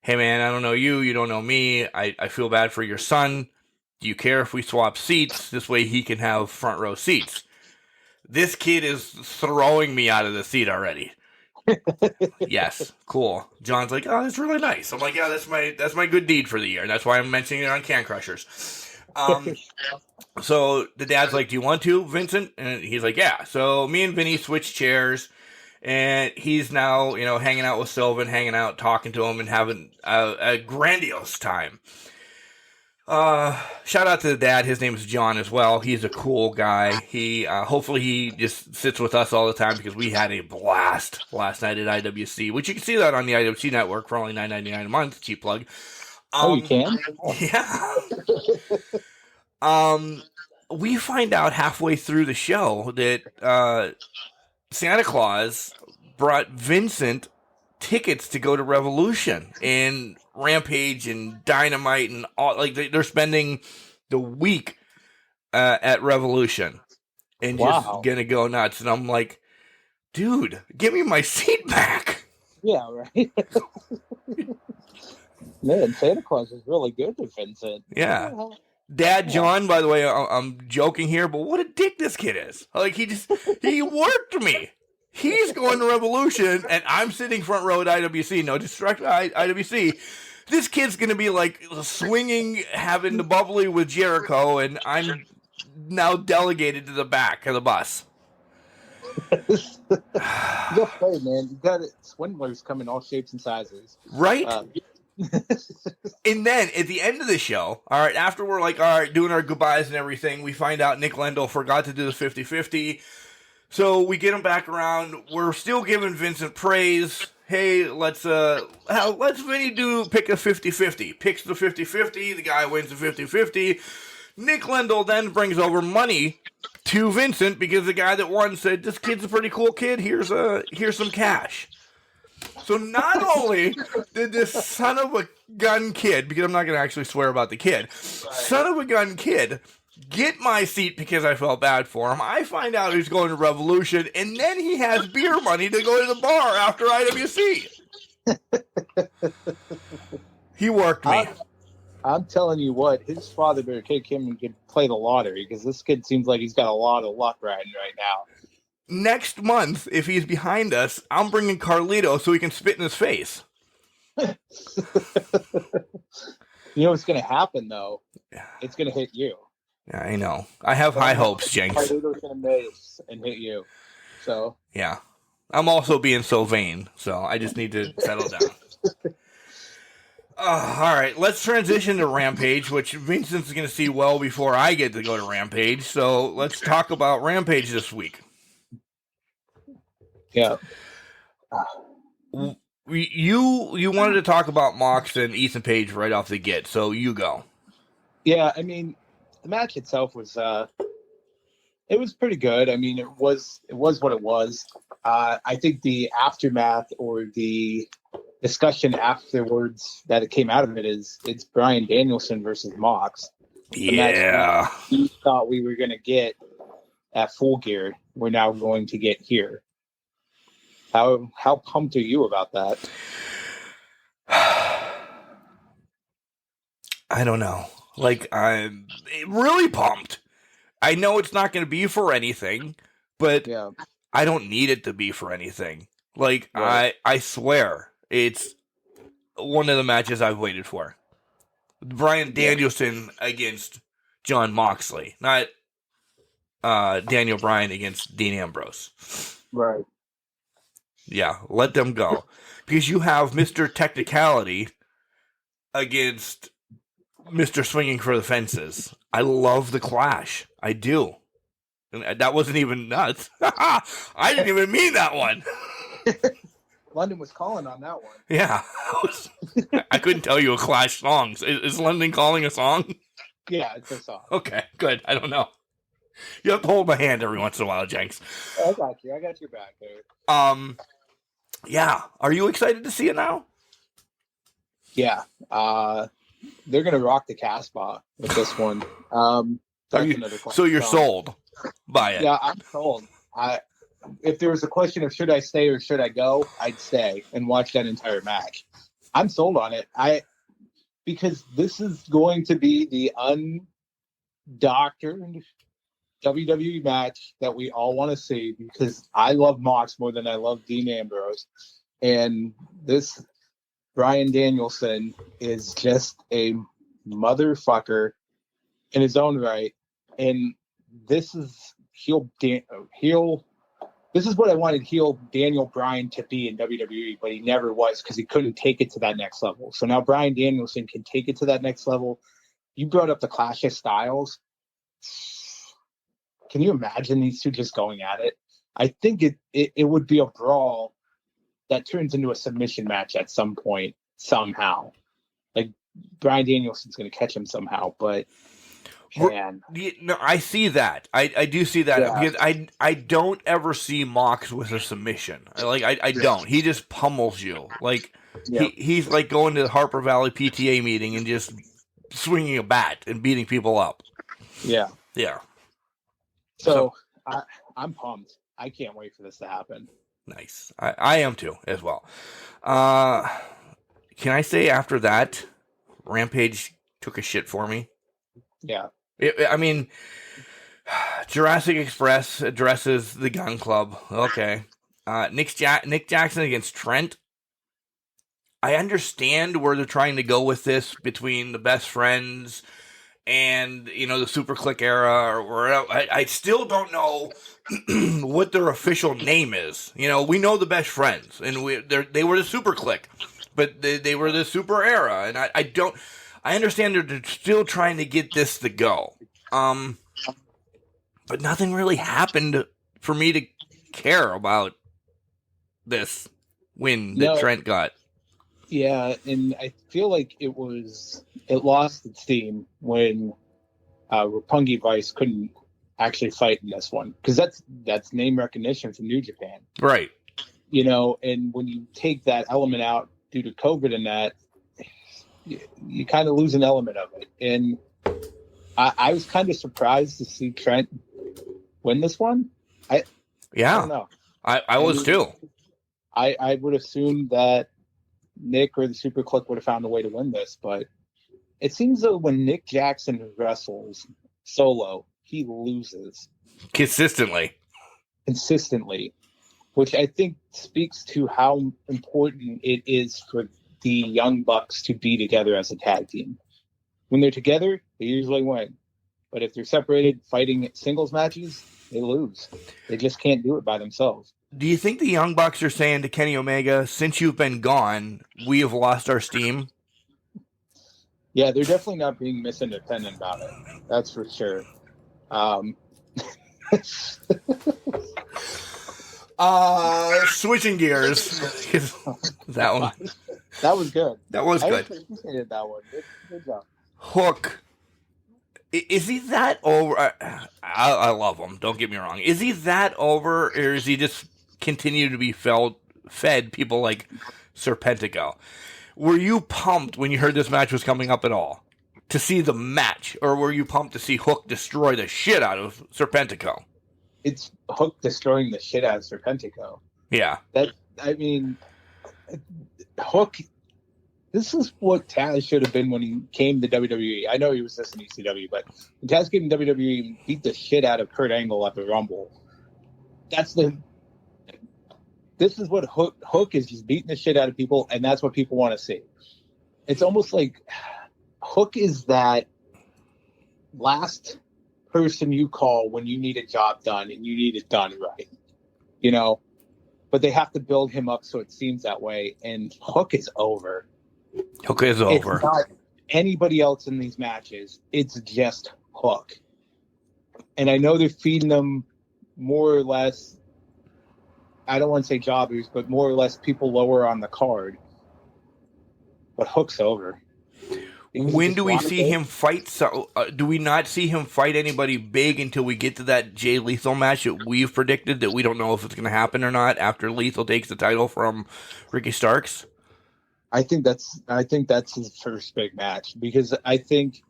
hey, man, I don't know you. You don't know me. I feel bad for your son. Do you care if we swap seats? This way he can have front row seats. This kid is throwing me out of the seat already. Yes, cool. John's like, oh, that's really nice. I'm like, yeah, that's my good deed for the year. That's why I'm mentioning it on Can Crushers. So the dad's like, do you want to, Vincent? And he's like, yeah. So me and Vinny switch chairs, and he's now, hanging out with Sylvan, hanging out, talking to him, and having a grandiose time. Shout out to the dad. His name is John as well. He's a cool guy. He, hopefully he just sits with us all the time because we had a blast last night at IWC, which you can see that on the IWC network for only $9.99 a month. Cheap plug. You can? Yeah. We find out halfway through the show that, Santa Claus brought Vincent tickets to go to Revolution and Rampage and Dynamite and all, like they're spending the week at Revolution and just gonna go nuts. And I'm like, dude, give me my seat back. Yeah, right. Man, Santa Claus is really good to Vincent. Yeah. Dad John, by the way, I'm joking here, but what a dick this kid is. Like, he worked me. He's going to Revolution, and I'm sitting front row at IWC. No disrespect to IWC. This kid's going to be, like, swinging, having the bubbly with Jericho, and I'm now delegated to the back of the bus. You got to play, man. You got it. Swindlers come in all shapes and sizes. Right? And then at the end of the show, all right, after we're like, all right, doing our goodbyes and everything, we find out Nick Lendl forgot to do the 50-50. So we get him back around. We're still giving Vincent praise. Hey, let's Vinny pick a 50-50. Picks the 50-50. The guy wins the 50-50. Nick Lendl then brings over money to Vincent because the guy that won said, this kid's a pretty cool kid. Here's some cash. So not only did this son of a gun kid, because I'm not going to actually swear about the kid, son of a gun kid, get my seat because I felt bad for him. I find out he's going to Revolution, and then he has beer money to go to the bar after IWC. He worked me. I'm telling you what, his father better take him and play the lottery, because this kid seems like he's got a lot of luck riding right now. Next month, if he's behind us, I'm bringing Carlito so he can spit in his face. You know what's going to happen, though? It's going to hit you. Yeah, I know. I have high hopes, Jenks. Carlito's going to miss and hit you. So yeah. I'm also being so vain, so I just need to settle down. All right, let's transition to Rampage, which Vincent's going to see well before I get to go to Rampage. So let's talk about Rampage this week. Yeah. You wanted to talk about Mox and Ethan Page right off the get, so you go. Yeah, I mean, the match itself was it was pretty good. I mean, it was what it was. I think the aftermath or the discussion afterwards that it came out of it is it's Bryan Danielson versus Mox. Yeah. We thought we were going to get at Full Gear. We're now going to get here. How pumped are you about that? I don't know. Like, I'm really pumped. I know it's not going to be for anything, but Yeah. I don't need it to be for anything. Like, Right. I swear, it's one of the matches I've waited for. Bryan Danielson against Jon Moxley, not Daniel Bryan against Dean Ambrose. Right. Yeah, let them go. Because you have Mr. Technicality against Mr. Swinging for the Fences. I love the clash. I do. And that wasn't even nuts. I didn't even mean that one. London was calling on that one. Yeah. I couldn't tell you a Clash song. Is London calling a song? Yeah, it's a song. Okay, good. I don't know. You have to hold my hand every once in a while, Jenks. I got you. I got your back there. Yeah. Are you excited to see it now? Yeah. They're gonna rock the Casbah with this one. So you're sold by it? Yeah, I'm sold. If there was a question of should I stay or should I go, I'd stay and watch that entire match. I'm sold on it. Because this is going to be the undoctored WWE match that we all want to see, because I love Mox more than I love Dean Ambrose. And this Bryan Danielson is just a motherfucker in his own right. And this is this is what I wanted heel Daniel Bryan to be in WWE, but he never was because he couldn't take it to that next level. So now Bryan Danielson can take it to that next level. You brought up the Clash of Styles. Can you imagine these two just going at it? I think it would be a brawl that turns into a submission match at some point, somehow. Like, Bryan Danielson's going to catch him somehow, but man. No, I see that. I do see that, Yeah. because I don't ever see Mox with a submission. I don't. He just pummels you. Like, Yeah. he's like going to the Harper Valley PTA meeting and just swinging a bat and beating people up. Yeah. Yeah. So I'm pumped. I can't wait for this to happen. Nice. I am too, as well. Can I say after that, Rampage took a shit for me? Yeah. I mean, Jurassic Express addresses the Gun Club. Okay. Nick Jackson against Trent. I understand where they're trying to go with this between the Best Friends and, the Super Click era, or wherever. I still don't know what their official name is. We know the Best Friends, and they were the Super Click, but they were the Super Era, and I understand they're still trying to get this to go. But nothing really happened for me to care about this win that Trent got. Yeah, and I feel like it lost its steam when Roppongi Vice couldn't actually fight in this one, because that's name recognition from New Japan, right? And when you take that element out due to COVID and that, you kind of lose an element of it. And I was kind of surprised to see Trent win this one. I don't know. I was too. I would assume that Nick or the Super Click would have found a way to win this, but it seems though when Nick Jackson wrestles solo, he loses Consistently, which I think speaks to how important it is for the Young Bucks to be together as a tag team. When they're together, they usually win. But if they're separated fighting singles matches, they lose. They just can't do it by themselves. do you think the Young Bucks are saying to Kenny Omega, since you've been gone, we have lost our steam? Yeah, they're definitely not being misindependent about it. That's for sure. Switching gears. That one. That was good. That was I good. appreciated that one. Good job. Hook. Is he that over? I love him. Don't get me wrong. Is he that over, or is he just continue to be fed people like Serpentico? Were you pumped when you heard this match was coming up at all to see the match, or were you pumped to see Hook destroy the shit out of Serpentico? It's Hook destroying the shit out of Serpentico. Yeah. Hook. This is what Taz should have been when he came to WWE. I know he was just in ECW, but when Taz came to WWE and beat the shit out of Kurt Angle at the Rumble, this is what Hook is, just beating the shit out of people, and that's what people want to see. It's almost like Hook is that last person you call when you need a job done and you need it done right, but they have to build him up so it seems that way, and Hook is over. Hook is over. It's not anybody else in these matches. It's just Hook. And I know they're feeding them more or less, I don't want to say jobbers, but more or less people lower on the card. But Hook's over. When do we see him fight? So, do we not see him fight anybody big until we get to that Jay Lethal match that we've predicted that we don't know if it's going to happen or not after Lethal takes the title from Ricky Starks? I think that's his first big match, because I think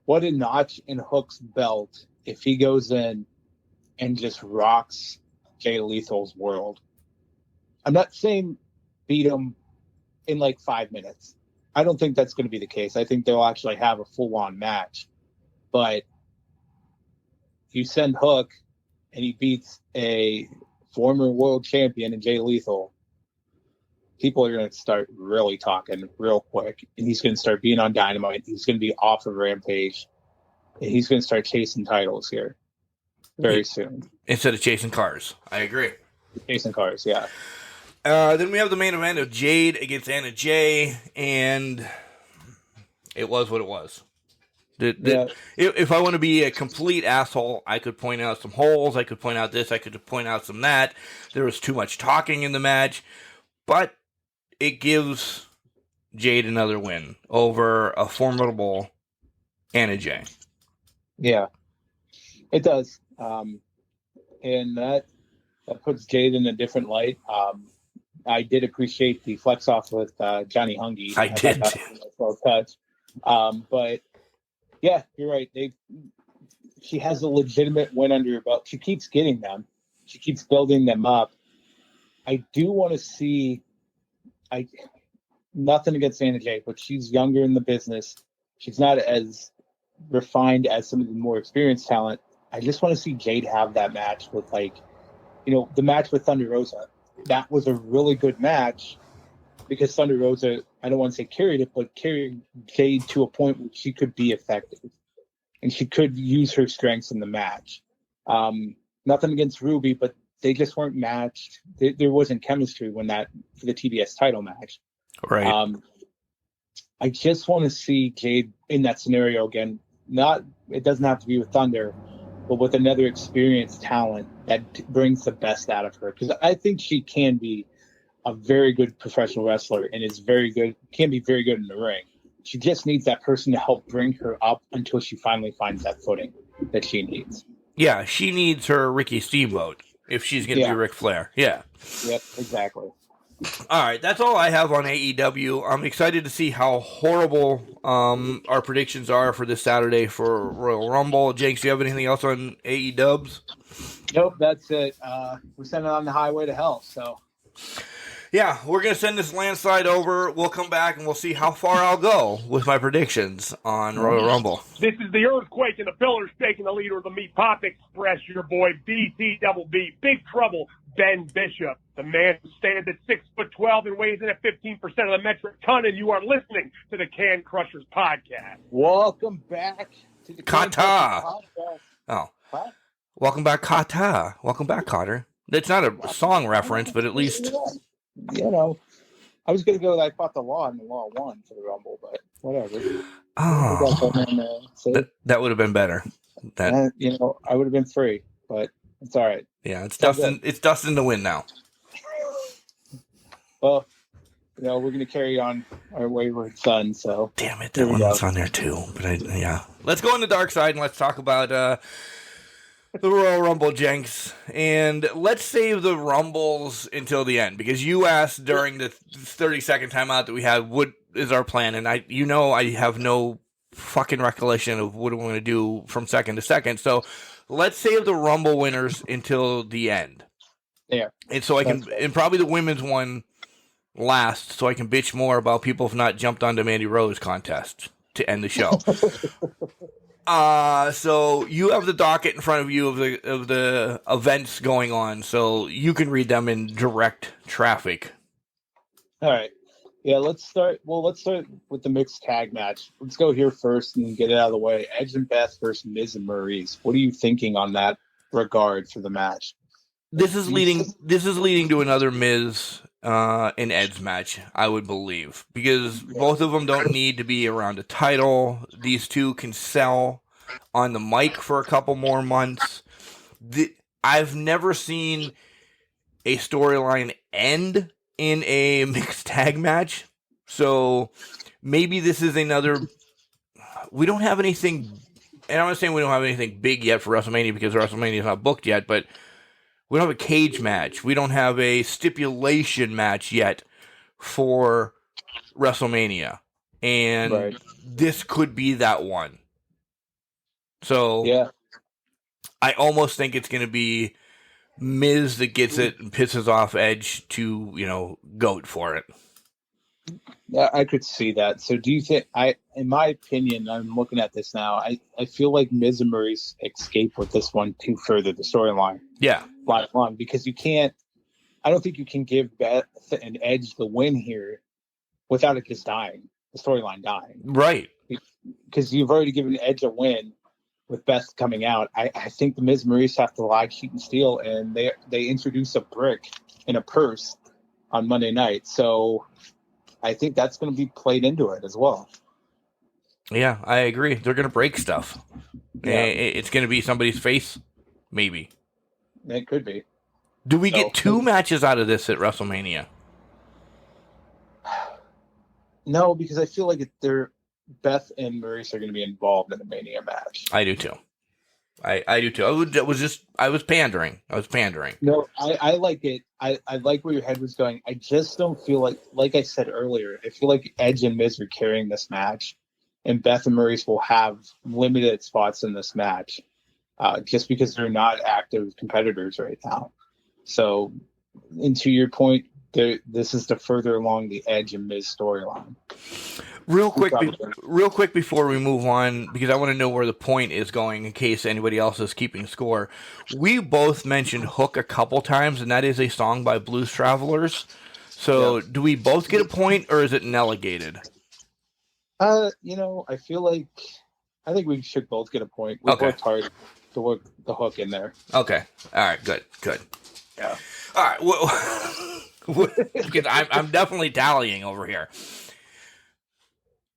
what a notch in Hook's belt if he goes in and just rocks Jay Lethal's world. I'm not saying beat him in like 5 minutes. I don't think that's going to be the case. I think they'll actually have a full-on match. But you send Hook and he beats a former world champion in Jay Lethal, people are going to start really talking real quick, and he's going to start being on Dynamite. He's going to be off of Rampage, and he's going to start chasing titles here very soon. Instead of chasing cars. I agree. Chasing cars, yeah. Then we have the main event of Jade against Anna Jay, and it was what it was. If I want to be a complete asshole, I could point out some holes. I could point out this. I could point out some that. There was too much talking in the match, but it gives Jade another win over a formidable Anna Jay. Yeah, it does. And that puts Jade in a different light. I did appreciate the flex off with Johnny Hungy. I did. Well touch. But yeah, you're right. She has a legitimate win under her belt. She keeps getting them. She keeps building them up. I do want to see. Nothing against Anna Jay, but she's younger in the business. She's not as refined as some of the more experienced talent. I just want to see Jade have that match with, the match with Thunder Rosa. That was a really good match because Thunder Rosa, I don't want to say carried it, but carried Jade to a point where she could be effective and she could use her strengths in the match. Nothing against Ruby, but they just weren't matched. There wasn't chemistry for the TBS title match. Right. I just want to see Jade in that scenario again. It doesn't have to be with Thunder, but with another experienced talent that brings the best out of her. Because I think she can be a very good professional wrestler and can be very good in the ring. She just needs that person to help bring her up until she finally finds that footing that she needs. Yeah, she needs her Ricky Steamboat if she's going to be Ric Flair. Yeah. Yep, exactly. All right, that's all I have on AEW. I'm excited to see how horrible our predictions are for this Saturday for Royal Rumble. Jakes, do you have anything else on AEW? Nope, that's it. We're sending on the highway to hell. So Yeah, we're going to send this landslide over. We'll come back and we'll see how far I'll go with my predictions on Royal Rumble. This is the earthquake and the pillars taking the leader of the Meat Pop Express, your boy BTBB, Big Trouble, Ben Bishop, the man who stands at 6'12" and weighs in at 15% of the metric ton, and you are listening to the Can Crushers podcast. welcome back to the Kata. podcast. Oh, What? welcome back, Kata. Welcome back, Cotter. It's not a song reference, but at least... You know, I was going to go that I fought the law and the law won for the Rumble, but whatever. Oh, that would have been better. That you know, I would have been free, but it's all right. Yeah, it's Dustin. It's Dustin to win now. Well, you know, we're going to carry on our wayward son. So damn it, that one's on there too. But yeah, let's go on the dark side and let's talk about the Royal Rumble, Jenks, and let's save the Rumbles until the end because you asked during the 30-second timeout that we had, what is our plan? And I have no fucking recollection of what we're going to do from second to second. So let's save the Rumble winners until the end. Yeah, and so I can, and probably the women's one last, so I can bitch more about people have not jumped onto Mandy Rose contest to end the show. So you have the docket in front of you of the events going on, so you can read them in direct traffic. All right. Yeah, let's start with the mixed tag match. Let's go here first and get it out of the way. Edge and Beth versus Miz and Maurice. What are you thinking on that regard for the match? This is leading to another Miz and Edge match, I would believe, because both of them don't need to be around a title. These two can sell on the mic for a couple more months. I've never seen a storyline end in a mixed tag match, so maybe this is another. We don't have anything, and I'm not saying we don't have anything big yet for WrestleMania because WrestleMania is not booked yet, but we don't have a cage match. We don't have a stipulation match yet for WrestleMania, and this could be that one. So yeah, I almost think it's going to be Miz that gets it and pisses off Edge to, goat for it. Yeah, I could see that. So do you think, in my opinion, I'm looking at this now, I feel like Miz and Maurice escape with this one to further the storyline. Yeah. Long, because I don't think you can give Beth and Edge the win here without it just dying, the storyline dying. Right. Because you've already given Edge a win with Beth coming out. I think the Miz and Maurice have to lie, cheat, and steal, and they introduce a brick in a purse on Monday night. So I think that's going to be played into it as well. Yeah, I agree. They're going to break stuff. Yeah. It's going to be somebody's face, maybe. It could be. Do we get two matches out of this at WrestleMania? No, because I feel like Beth and Maurice are going to be involved in the Mania match. I do too. I do too. I was pandering. No, I like it. I like where your head was going. I just don't feel like I said earlier, I feel like Edge and Miz are carrying this match, and Beth and Maurice will have limited spots in this match, just because they're not active competitors right now. So, and to your point, this is to further along the Edge and Miz storyline. Real quick before we move on, because I want to know where the point is going in case anybody else is keeping score. We both mentioned Hook a couple times, and that is a song by Blues Travelers. So do we both get a point, or is it negated? I think we should both get a point. We worked hard to work the hook in there. Okay. All right. Good. Yeah. All right. Well, because I'm definitely tallying over here.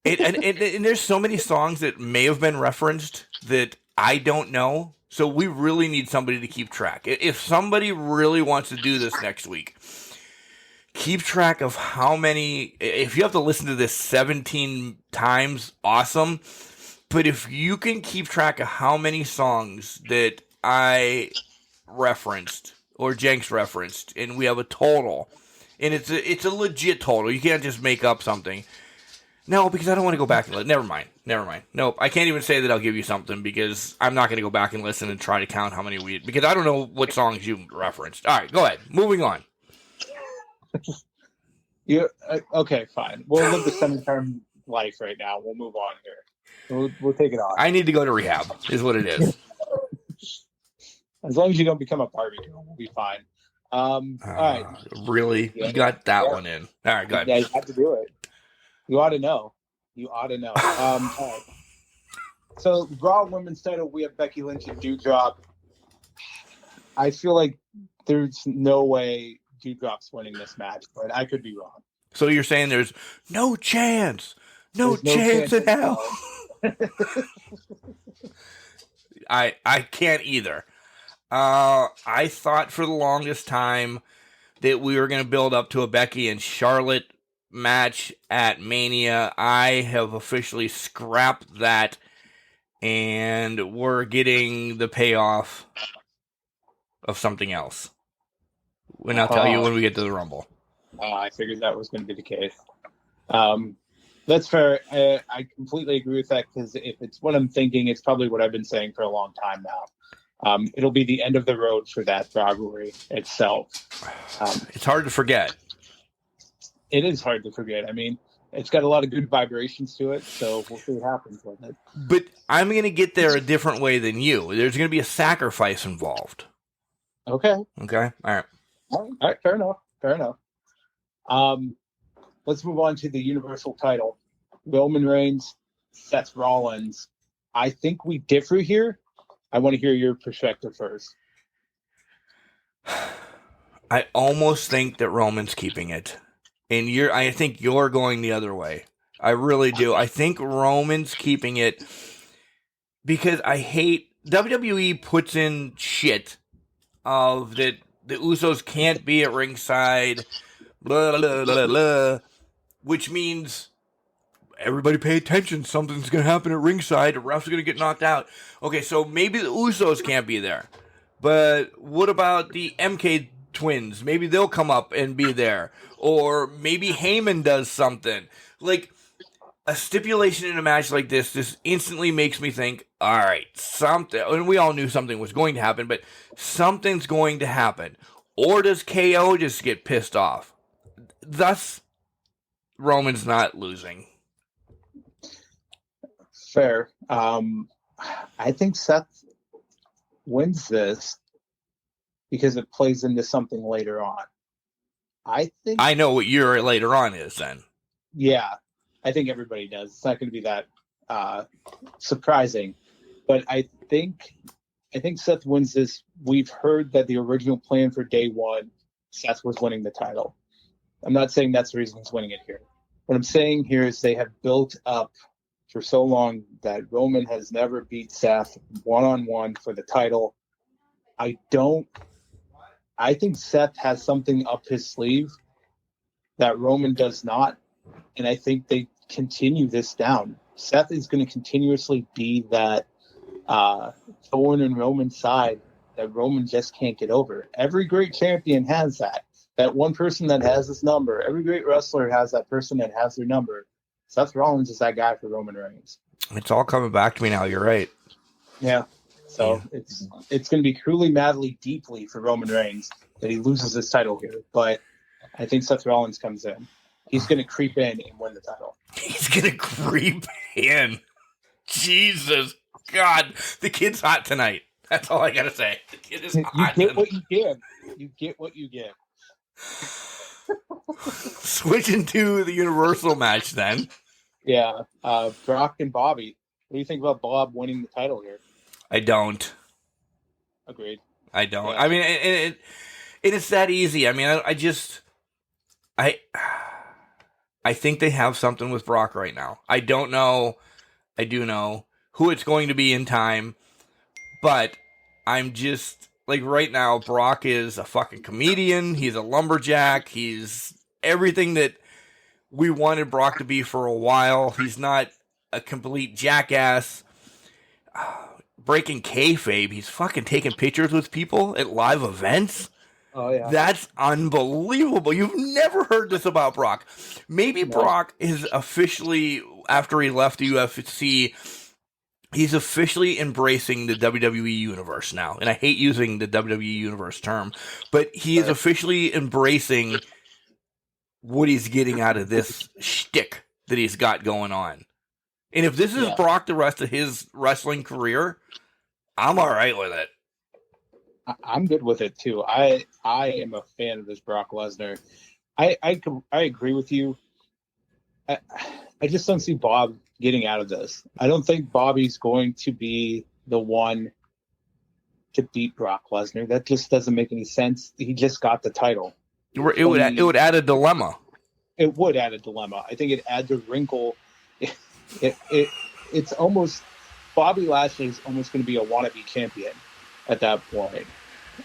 And there's so many songs that may have been referenced that I don't know. So we really need somebody to keep track. If somebody really wants to do this next week, keep track of how many. If you have to listen to this 17 times, awesome. But if you can keep track of how many songs that I referenced or Jenks referenced, and we have a total, And it's a legit total. You can't just make up something. No, because I don't want to go back and listen. Never mind. Nope. I can't even say that I'll give you something because I'm not going to go back and listen and try to count how many because I don't know what songs you referenced. All right, go ahead. Moving on. Okay, fine. We'll live the semi-term life right now. We'll move on here. We'll take it on. I need to go to rehab, is what it is. As long as you don't become a Barbie girl, we'll be fine. All right. Really? You got that one in. All right, go ahead. Yeah, you have to do it. You ought to know. All right. So, Raw Women's title, we have Becky Lynch and Doudrop. I feel like there's no way Doudrop's winning this match, but I could be wrong. So you're saying there's no chance? No chance in hell. I can't either. I thought for the longest time that we were going to build up to a Becky and Charlotte match at Mania. I have officially scrapped that, and we're getting the payoff of something else. And I'll tell you when we get to the Rumble. I figured that was going to be the case. That's fair. I completely agree with that because if it's what I'm thinking, it's probably what I've been saying for a long time now. It'll be the end of the road for that rivalry itself. It's hard to forget. It is hard to forget. I mean, it's got a lot of good vibrations to it, so we'll see what happens with it. But I'm going to get there a different way than you. There's going to be a sacrifice involved. Okay. Okay? All right. Fair enough. Let's move on to the Universal title. Roman Reigns, Seth Rollins. I think we differ here. I want to hear your perspective first. I almost think that Roman's keeping it. And I think you're going the other way. I really do. I think Roman's keeping it because I hate WWE puts in shit of that the Usos can't be at ringside, blah, blah, blah, blah, which means everybody pay attention. Something's going to happen at ringside. The ref's going to get knocked out. Okay, so maybe the Usos can't be there. But what about the MK twins? Maybe they'll come up and be there. Or maybe Heyman does something. Like, a stipulation in a match like this just instantly makes me think, all right, something, and we all knew something was going to happen, but something's going to happen. Or does KO just get pissed off? Thus, Roman's not losing. Fair. I think Seth wins this because it plays into something later on. I know what your later on is then. Yeah, I think everybody does. It's not going to be that surprising, but I think Seth wins this. We've heard that the original plan for day one, Seth was winning the title. I'm not saying that's the reason he's winning it here. What I'm saying here is they have built up for so long that Roman has never beat Seth one-on-one for the title. I think Seth has something up his sleeve that Roman does not, and I think they continue this down. Seth is going to continuously be that thorn in Roman's side that Roman just can't get over. Every great champion has that. That one person that has this number. Every great wrestler has that person that has their number. Seth Rollins is that guy for Roman Reigns. It's all coming back to me now. You're right. Yeah. So it's going to be cruelly, madly, deeply for Roman Reigns that he loses his title here. But I think Seth Rollins comes in. He's going to creep in and win the title. He's going to creep in. Jesus God. The kid's hot tonight. That's all I got to say. The kid is hot. You get what you give. You get what you give. Switching to the Universal match then. Yeah. Brock and Bobby. What do you think about Bob winning the title here? I don't. Agreed. I don't. Yeah. I mean, it's that easy. I mean, I think they have something with Brock right now. I don't know. I do know who it's going to be in time, but I'm just like right now, Brock is a fucking comedian. He's a lumberjack. He's everything that we wanted Brock to be for a while. He's not a complete jackass. Breaking kayfabe. He's fucking taking pictures with people at live events. Oh yeah. That's unbelievable. You've never heard this about Brock. Maybe No. Brock is officially, after he left the UFC, he's officially embracing the WWE universe now. And I hate using the WWE universe term, but he is officially embracing what he's getting out of this shtick that he's got going on. And if this is Brock the rest of his wrestling career, I'm all right with it. I'm good with it too. I am a fan of this Brock Lesnar. I agree with you. I just don't see Bob getting out of this. I don't think Bobby's going to be the one to beat Brock Lesnar. That just doesn't make any sense. He just got the title. It would add a dilemma. It would add a dilemma. I think it adds a wrinkle. It's almost Bobby Lashley is almost going to be a wannabe champion at that point.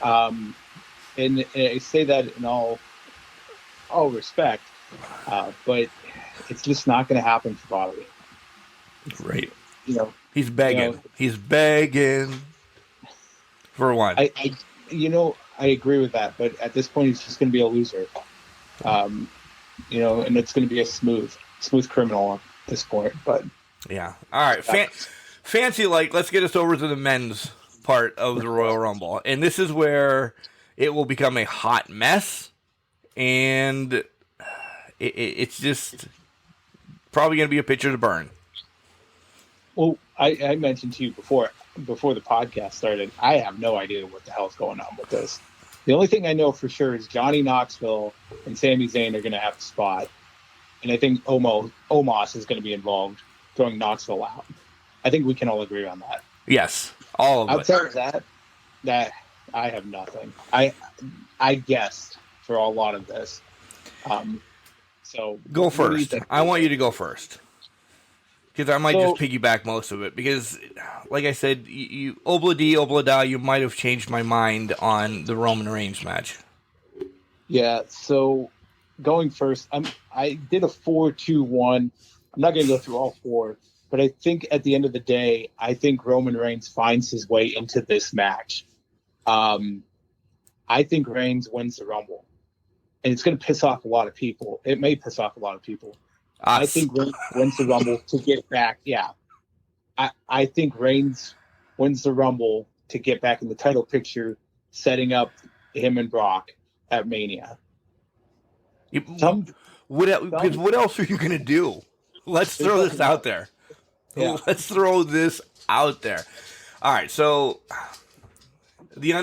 And I say that in all respect, but it's just not going to happen for Bobby. Right. You know, he's begging. He's begging for one. I agree with that, but at this point, he's just going to be a loser. And it's going to be a smooth criminal at this point. But yeah. All right. Fancy, let's get us over to the men's part of the Royal Rumble. And this is where it will become a hot mess. And it's just probably going to be a picture to burn. Well, I mentioned to you before the podcast started, I have no idea what the hell's going on with this. The only thing I know for sure is Johnny Knoxville and Sami Zayn are going to have a spot. And I think Omos is going to be involved, throwing Knoxville out. I think we can all agree on that. Yes, all of it. Outside of that I have nothing. I guessed for a lot of this. So go first. I want you to go first. Because I might just piggyback most of it. Because, like I said, you Obla-da, you might have changed my mind on the Roman Reigns match. Yeah, so going first, I did a 4-2-1. I'm not going to go through all four, but I think at the end of the day, I think Roman Reigns finds his way into this match. I think Reigns wins the Rumble. And it's going to piss off a lot of people. It may piss off a lot of people. I think Reigns wins the Rumble to get back. Yeah. I think Reigns wins the Rumble to get back in the title picture, setting up him and Brock at Mania. What else are you going to do? Let's throw this out there. Yeah. Let's throw this out there. All right, so the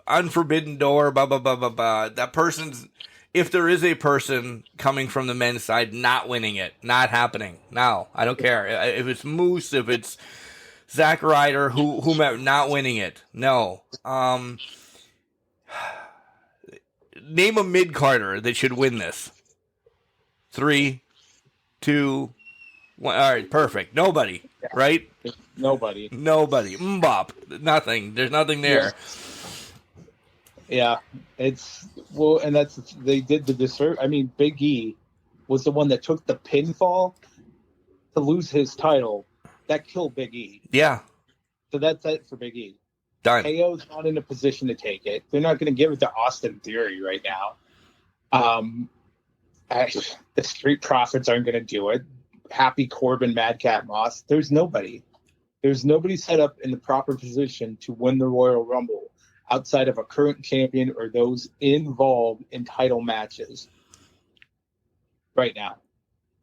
unforbidden door, blah, blah, blah, blah, blah. That person's... If there is a person coming from the men's side not winning it, not happening. No, I don't care. If it's Moose, if it's Zack Ryder, whomever, not winning it. No. Name a mid-carder that should win this. 3, 2, 1. All right, perfect. Nobody, right? Nobody. Mbop. Nothing. There's nothing there. Yeah, and they did the disservice. I mean, Big E was the one that took the pinfall to lose his title. That killed Big E. Yeah. So that's it for Big E. Done. KO's not in a position to take it. They're not going to give it to Austin Theory right now. The Street Profits aren't going to do it. Happy Corbin, Madcap Moss. There's nobody. There's nobody set up in the proper position to win the Royal Rumble outside of a current champion or those involved in title matches right now.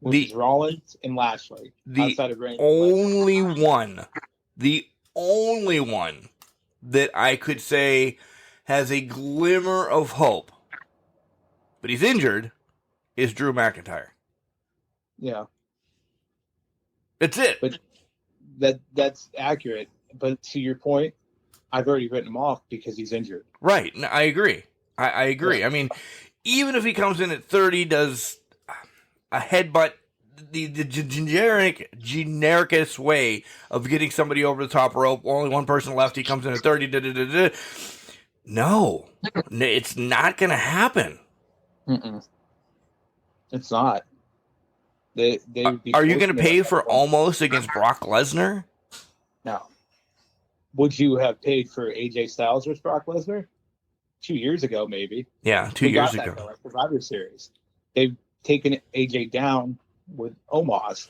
Which is Rollins and Lashley. Outside of Reigns. The only one that I could say has a glimmer of hope, but he's injured, is Drew McIntyre. Yeah. That's it. But that's accurate. But to your point, I've already written him off because he's injured. Right. No, I agree. I agree. Yeah. I mean, even if he comes in at 30, does a headbutt, the genericest way of getting somebody over the top rope, only one person left, he comes in at 30, No, it's not going to happen. It's not. Are you going to pay for almost against Brock Lesnar? No. Would you have paid for AJ Styles versus Brock Lesnar? 2 years ago, maybe. Yeah, 2 We years got that ago. though at Survivor Series. They've taken AJ down with Omos.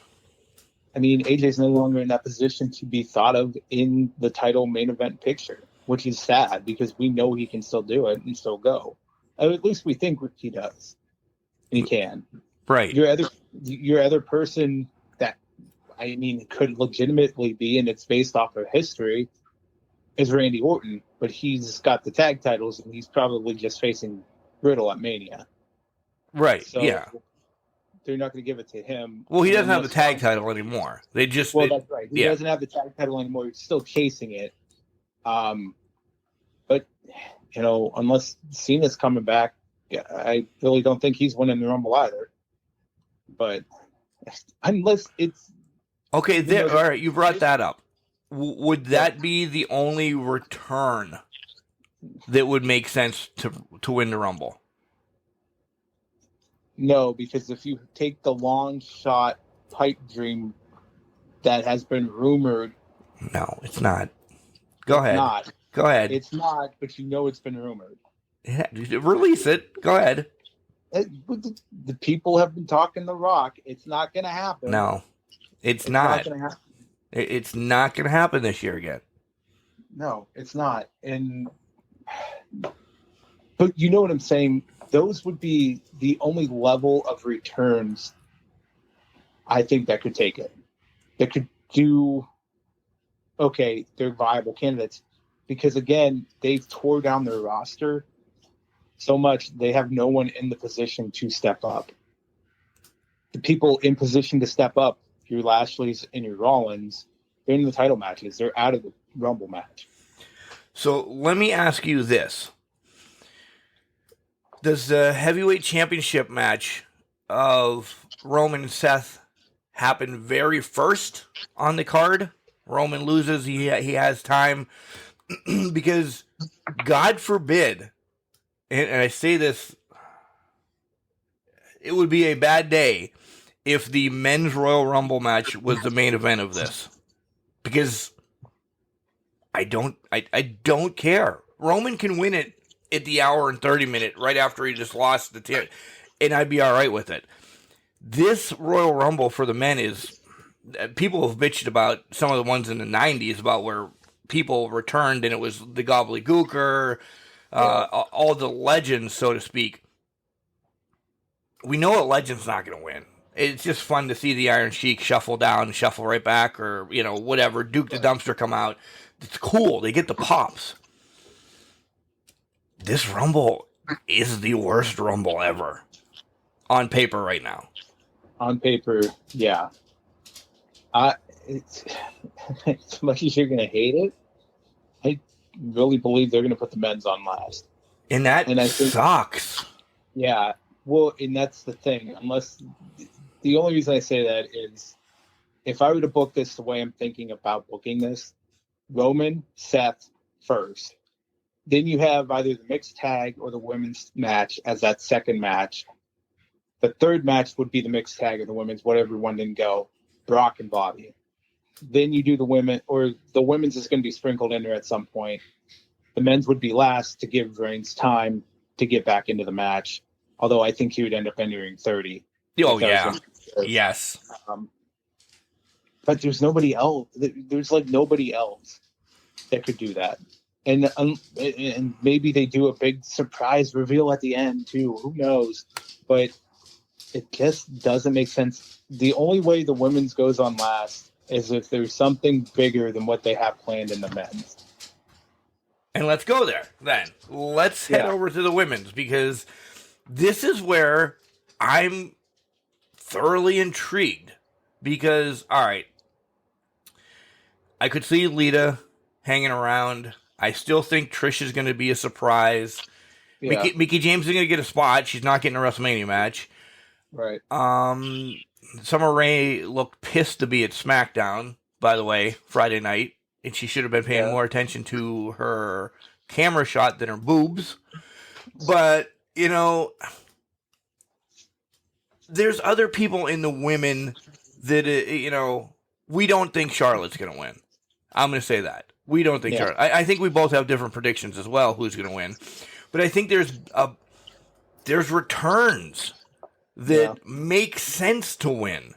I mean, AJ's no longer in that position to be thought of in the title main event picture, which is sad because we know he can still do it and still go. At least we think he does. He can. Right. Your other person that, I mean, could legitimately be, and it's based off of history, is Randy Orton, but he's got the tag titles and he's probably just facing Riddle at Mania. Right. So Yeah. they're not going to give it to him. Well, he doesn't have the Unless- tag title anymore. They just. Well, that's right. He yeah. doesn't have the tag title anymore. He's still chasing it. But, you know, unless Cena's coming back, I really don't think he's winning the Rumble either. But unless it's... Okay, know, all right, you brought that up. Would that be the only return that would make sense to win the Rumble? No, because if you take the long shot pipe dream that has been rumored... No, it's not. Go ahead. Not. Go ahead. It's not, but you know it's been rumored. Yeah, release it. Go ahead. The people have been talking The Rock. It's not going to happen. No, it's not not. going to happen. It's not going to happen this year again. No, it's not. But you know what I'm saying? Those would be the only level of returns I think that could take it. That could do, okay, they're viable candidates. Because, again, they've tore down their roster so much, they have no one in the position to step up. The people in position to step up, your Lashley's and your Rollins, they're in the title matches. They're out of the Rumble match. So let me ask you this. Does the heavyweight championship match of Roman and Seth happen very first on the card? Roman loses, he has time. Because God forbid, and I say this, it would be a bad day if the men's Royal Rumble match was the main event of this. Because I don't care. Roman can win it at the hour and 30 minute right after he just lost the tier, and I'd be all right with it. This Royal Rumble for the men is, people have bitched about some of the ones in the 90s about where people returned and it was the gobbledygooker, all the legends, so to speak. We know a legend's not going to win. It's just fun to see the Iron Sheik shuffle down, shuffle right back, or, you know, whatever, Duke the Dumpster come out. It's cool. They get the pops. This Rumble is the worst Rumble ever on paper right now. On paper, yeah. It's as much as you're going to hate it, I really believe they're going to put the men's on last. And I think, sucks. Yeah. Well, and that's the thing. Unless the only reason I say that is if I were to book this the way I'm thinking about booking this, Roman, Seth first. Then you have either the mixed tag or the women's match as that second match. The third match would be the mixed tag or the women's, whatever one didn't go, Brock and Bobby. Then you do the women, or the women's is going to be sprinkled in there at some point. The men's would be last to give Reigns time to get back into the match. Although I think he would end up entering 30. Oh, yeah. Yes. But there's nobody else. There's like nobody else that could do that. And maybe they do a big surprise reveal at the end too. Who knows? But it just doesn't make sense. The only way the women's goes on last is if there's something bigger than what they have planned in the men's. And let's go there then. Let's head over to the women's, because this is where I'm thoroughly intrigued. Because, all right, I could see Lita hanging around. I still think Trish is going to be a surprise. Yeah. Mickie James is going to get a spot. She's not getting a WrestleMania match. Right. Summer Rae looked pissed to be at SmackDown, by the way, Friday night. And she should have been paying more attention to her camera shot than her boobs. But, you know, there's other people in the women that, you know, we don't think Charlotte's going to win. I'm going to say that. We don't think Charlotte. I think we both have different predictions as well, who's going to win. But I think there's returns that make sense to win.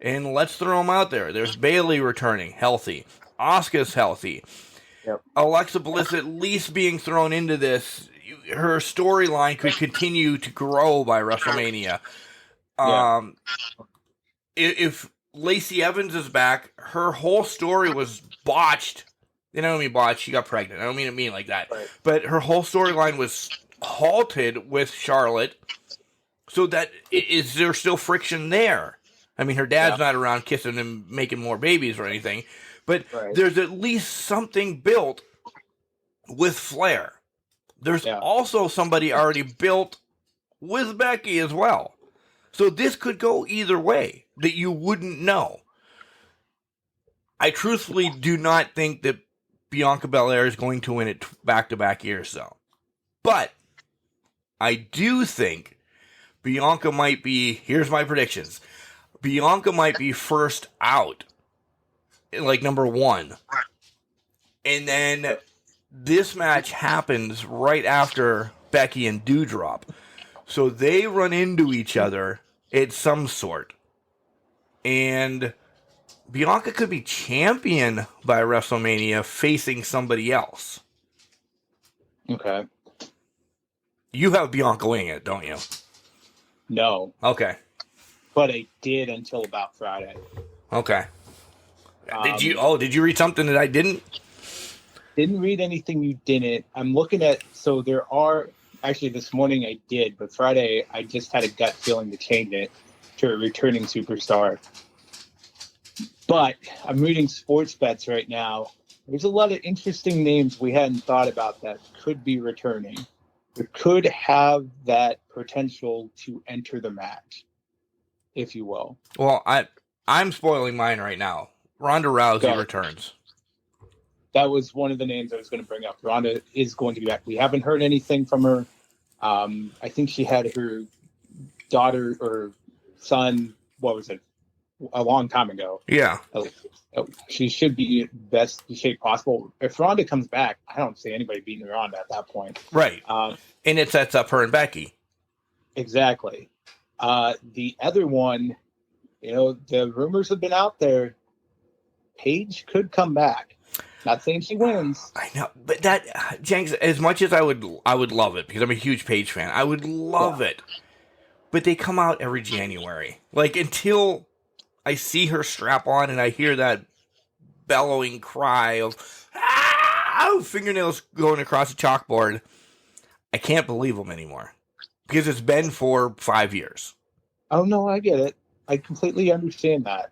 And let's throw them out there. There's Bayley returning, healthy. Asuka's healthy. Yep. Alexa Bliss at least being thrown into this. Her storyline could continue to grow by WrestleMania. If Lacey Evans is back, her whole story was botched. I don't mean botched, she got pregnant. I don't mean it like that. Right. But her whole storyline was halted with Charlotte. So that is there still friction there? I mean, her dad's not around kissing and making more babies or anything. But there's at least something built with Flair. There's also somebody already built with Becky as well. So this could go either way that you wouldn't know. I truthfully do not think that Bianca Belair is going to win it back-to-back years, though. But I do think Bianca might be, here's my predictions, Bianca might be first out, like number 1. And then this match happens right after Becky and Doudrop. So they run into each other at some sort. And Bianca could be champion by WrestleMania facing somebody else. Okay. You have Bianca winning it, don't you? No. Okay. But I did until about Friday. Okay. Did you read something that I didn't? Didn't read anything you didn't. I'm looking at, so there are, actually this morning I did, but Friday I just had a gut feeling to change it to a returning superstar. But I'm reading sports bets right now. There's a lot of interesting names we hadn't thought about that could be returning. That could have that potential to enter the match, if you will. Well, I'm spoiling mine right now. Ronda Rousey returns. That was one of the names I was going to bring up. Ronda is going to be back. We haven't heard anything from her. I think she had her daughter or son, what was it, a long time ago. Yeah. She should be in best shape possible. If Ronda comes back, I don't see anybody beating Ronda at that point. Right. And it sets up her and Becky. Exactly. The other one, the rumors have been out there. Paige could come back. Not saying she wins. I know, but that, Jenks, as much as I would love it, because I'm a huge Paige fan, I would love it. But they come out every January. Like, until I see her strap on and I hear that bellowing cry of, fingernails going across the chalkboard, I can't believe them anymore. Because it's been for 5 years. Oh, no, I get it. I completely understand that.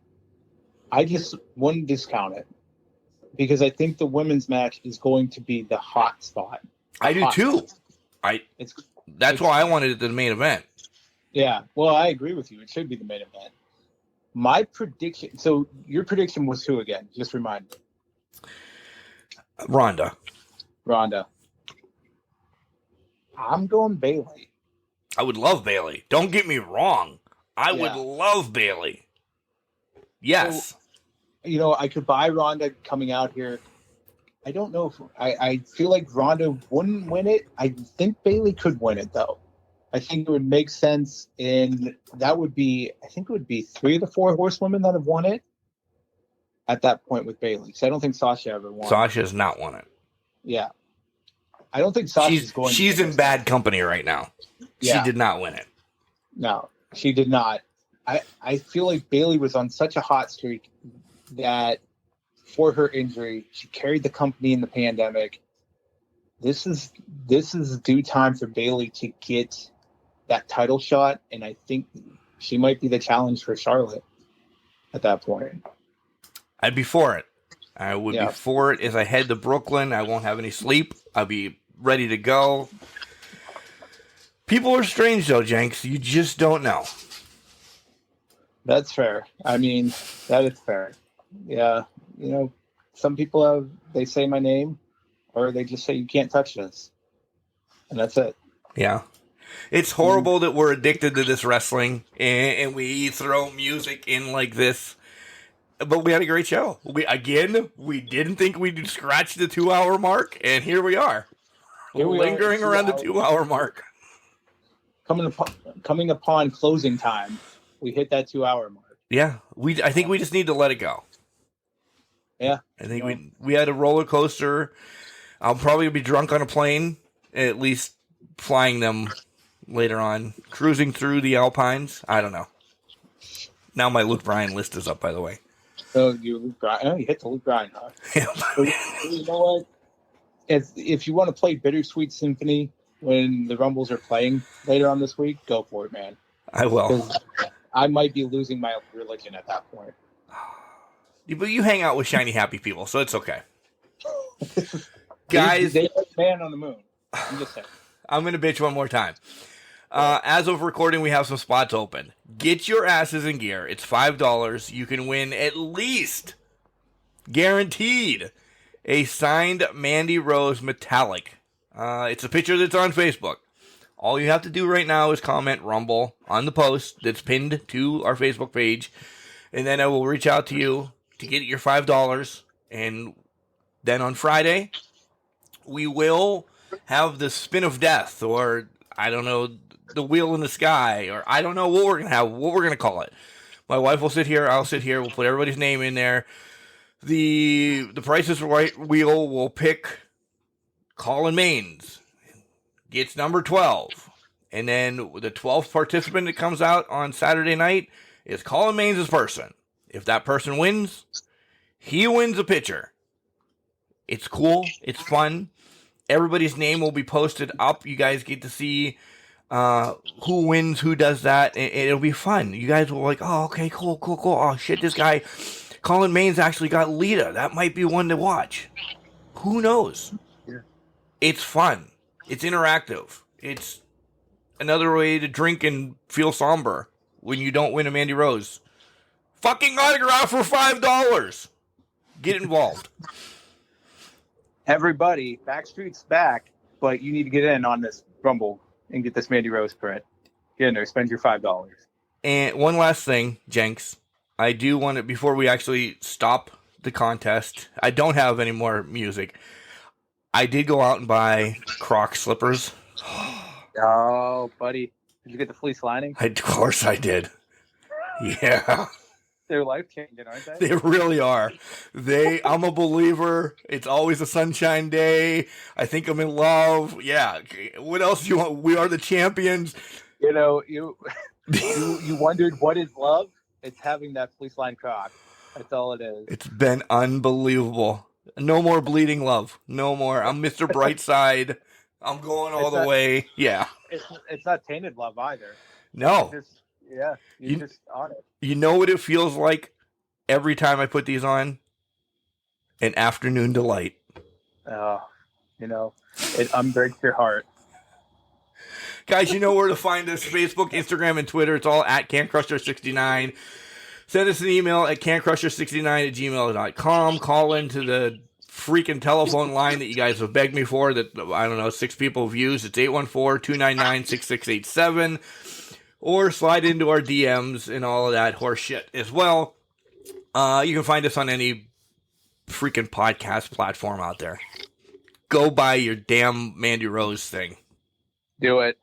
I just wouldn't discount it. Because I think the women's match is going to be the hot spot. I do too. That's why I wanted it the main event. Yeah, well, I agree with you. It should be the main event. My prediction. So your prediction was who again? Just remind me. Ronda. I'm going Bayley. I would love Bayley. Don't get me wrong. I would love Bayley. Yes. So, I could buy Ronda coming out here. I don't know if I feel like Ronda wouldn't win it. I think Bayley could win it though. I think it would make sense, and that would be, I think it would be 3 of the 4 horsewomen that have won it at that point with Bayley. So I don't think Sasha ever won. Sasha has not won it. Yeah. I don't think Sasha's going. She's in bad company right now. Yeah. She did not win it. No, she did not. I feel like Bayley was on such a hot streak that for her injury, she carried the company in the pandemic. This is due time for Bayley to get that title shot, and I think she might be the challenge for Charlotte at that point. I'd be for it. I would be for it as I head to Brooklyn. I won't have any sleep. I'll be ready to go. People are strange, though, Jenks. You just don't know. That's fair. I mean, that is fair. Yeah. Some people they say my name, or they just say, you can't touch this. And that's it. Yeah. It's horrible that we're addicted to this wrestling, and we throw music in like this. But we had a great show. We didn't think we'd scratch the 2-hour mark, and here we are. Here we are, lingering around the 2 hour mark. Coming upon closing time, we hit that 2 hour mark. Yeah, I think we just need to let it go. Yeah, I think we had a roller coaster. I'll probably be drunk on a plane, at least flying them later on, cruising through the Alpines. I don't know. Now my Luke Bryan list is up, by the way. So you hit the Luke Bryan, huh? You know what? If you want to play Bittersweet Symphony when the Rumbles are playing later on this week, go for it, man. I will. I might be losing my religion at that point. But you hang out with shiny, happy people, so it's okay. Guys, they like Man on the Moon. I'm just saying. I'm going to bitch one more time. As of recording, we have some spots open. Get your asses in gear. It's $5. You can win at least, guaranteed, a signed Mandy Rose Metallic. It's a picture that's on Facebook. All you have to do right now is comment Rumble on the post that's pinned to our Facebook page, and then I will reach out to you to get your $5. And then on Friday, we will have the Spin of Death, or I don't know, the Wheel in the Sky, or I don't know what we're going to call it. My wife will sit here, I'll sit here, we'll put everybody's name in there. The Price is Right wheel will pick Colin Maines. Gets number 12. And then the 12th participant that comes out on Saturday night is Colin Maines' person. If that person wins, he wins a pitcher. It's cool. It's fun. Everybody's name will be posted up. You guys get to see who wins, who does that. It'll be fun. You guys will like, oh, okay, cool. Oh, shit, this guy, Colin Maines actually got Lita. That might be one to watch. Who knows? Yeah. It's fun. It's interactive. It's another way to drink and feel somber when you don't win a Mandy Rose. Fucking autograph for $5. Get involved. Everybody, Backstreet's back, but you need to get in on this Rumble and get this Mandy Rose print. Get in there, spend your $5. And one last thing, Jenks. I do want to, before we actually stop the contest, I don't have any more music. I did go out and buy Croc slippers. Oh, buddy. Did you get the fleece lining? Of course I did. Yeah. They're life-changing, aren't they? They really are. I'm a believer. It's always a sunshine day. I think I'm in love. Yeah. What else do you want? We are the champions. You know, you wondered what is love? It's having that fleece line Croc. That's all it is. It's been unbelievable. No more bleeding love. No more. I'm Mr. Brightside. I'm going all the way. Yeah. It's not tainted love either. No. You're just on it. You know what it feels like every time I put these on? An afternoon delight. Oh, it unbreaks your heart. Guys, you know where to find us. Facebook, Instagram, and Twitter. It's all at CanCrusher69. Send us an email at cancrusher69@gmail.com. Call into the freaking telephone line that you guys have begged me for that, I don't know, 6 people have used. It's 814-299-6687. Or slide into our DMs and all of that horse shit as well. You can find us on any freaking podcast platform out there. Go buy your damn Mandy Rose thing. Do it.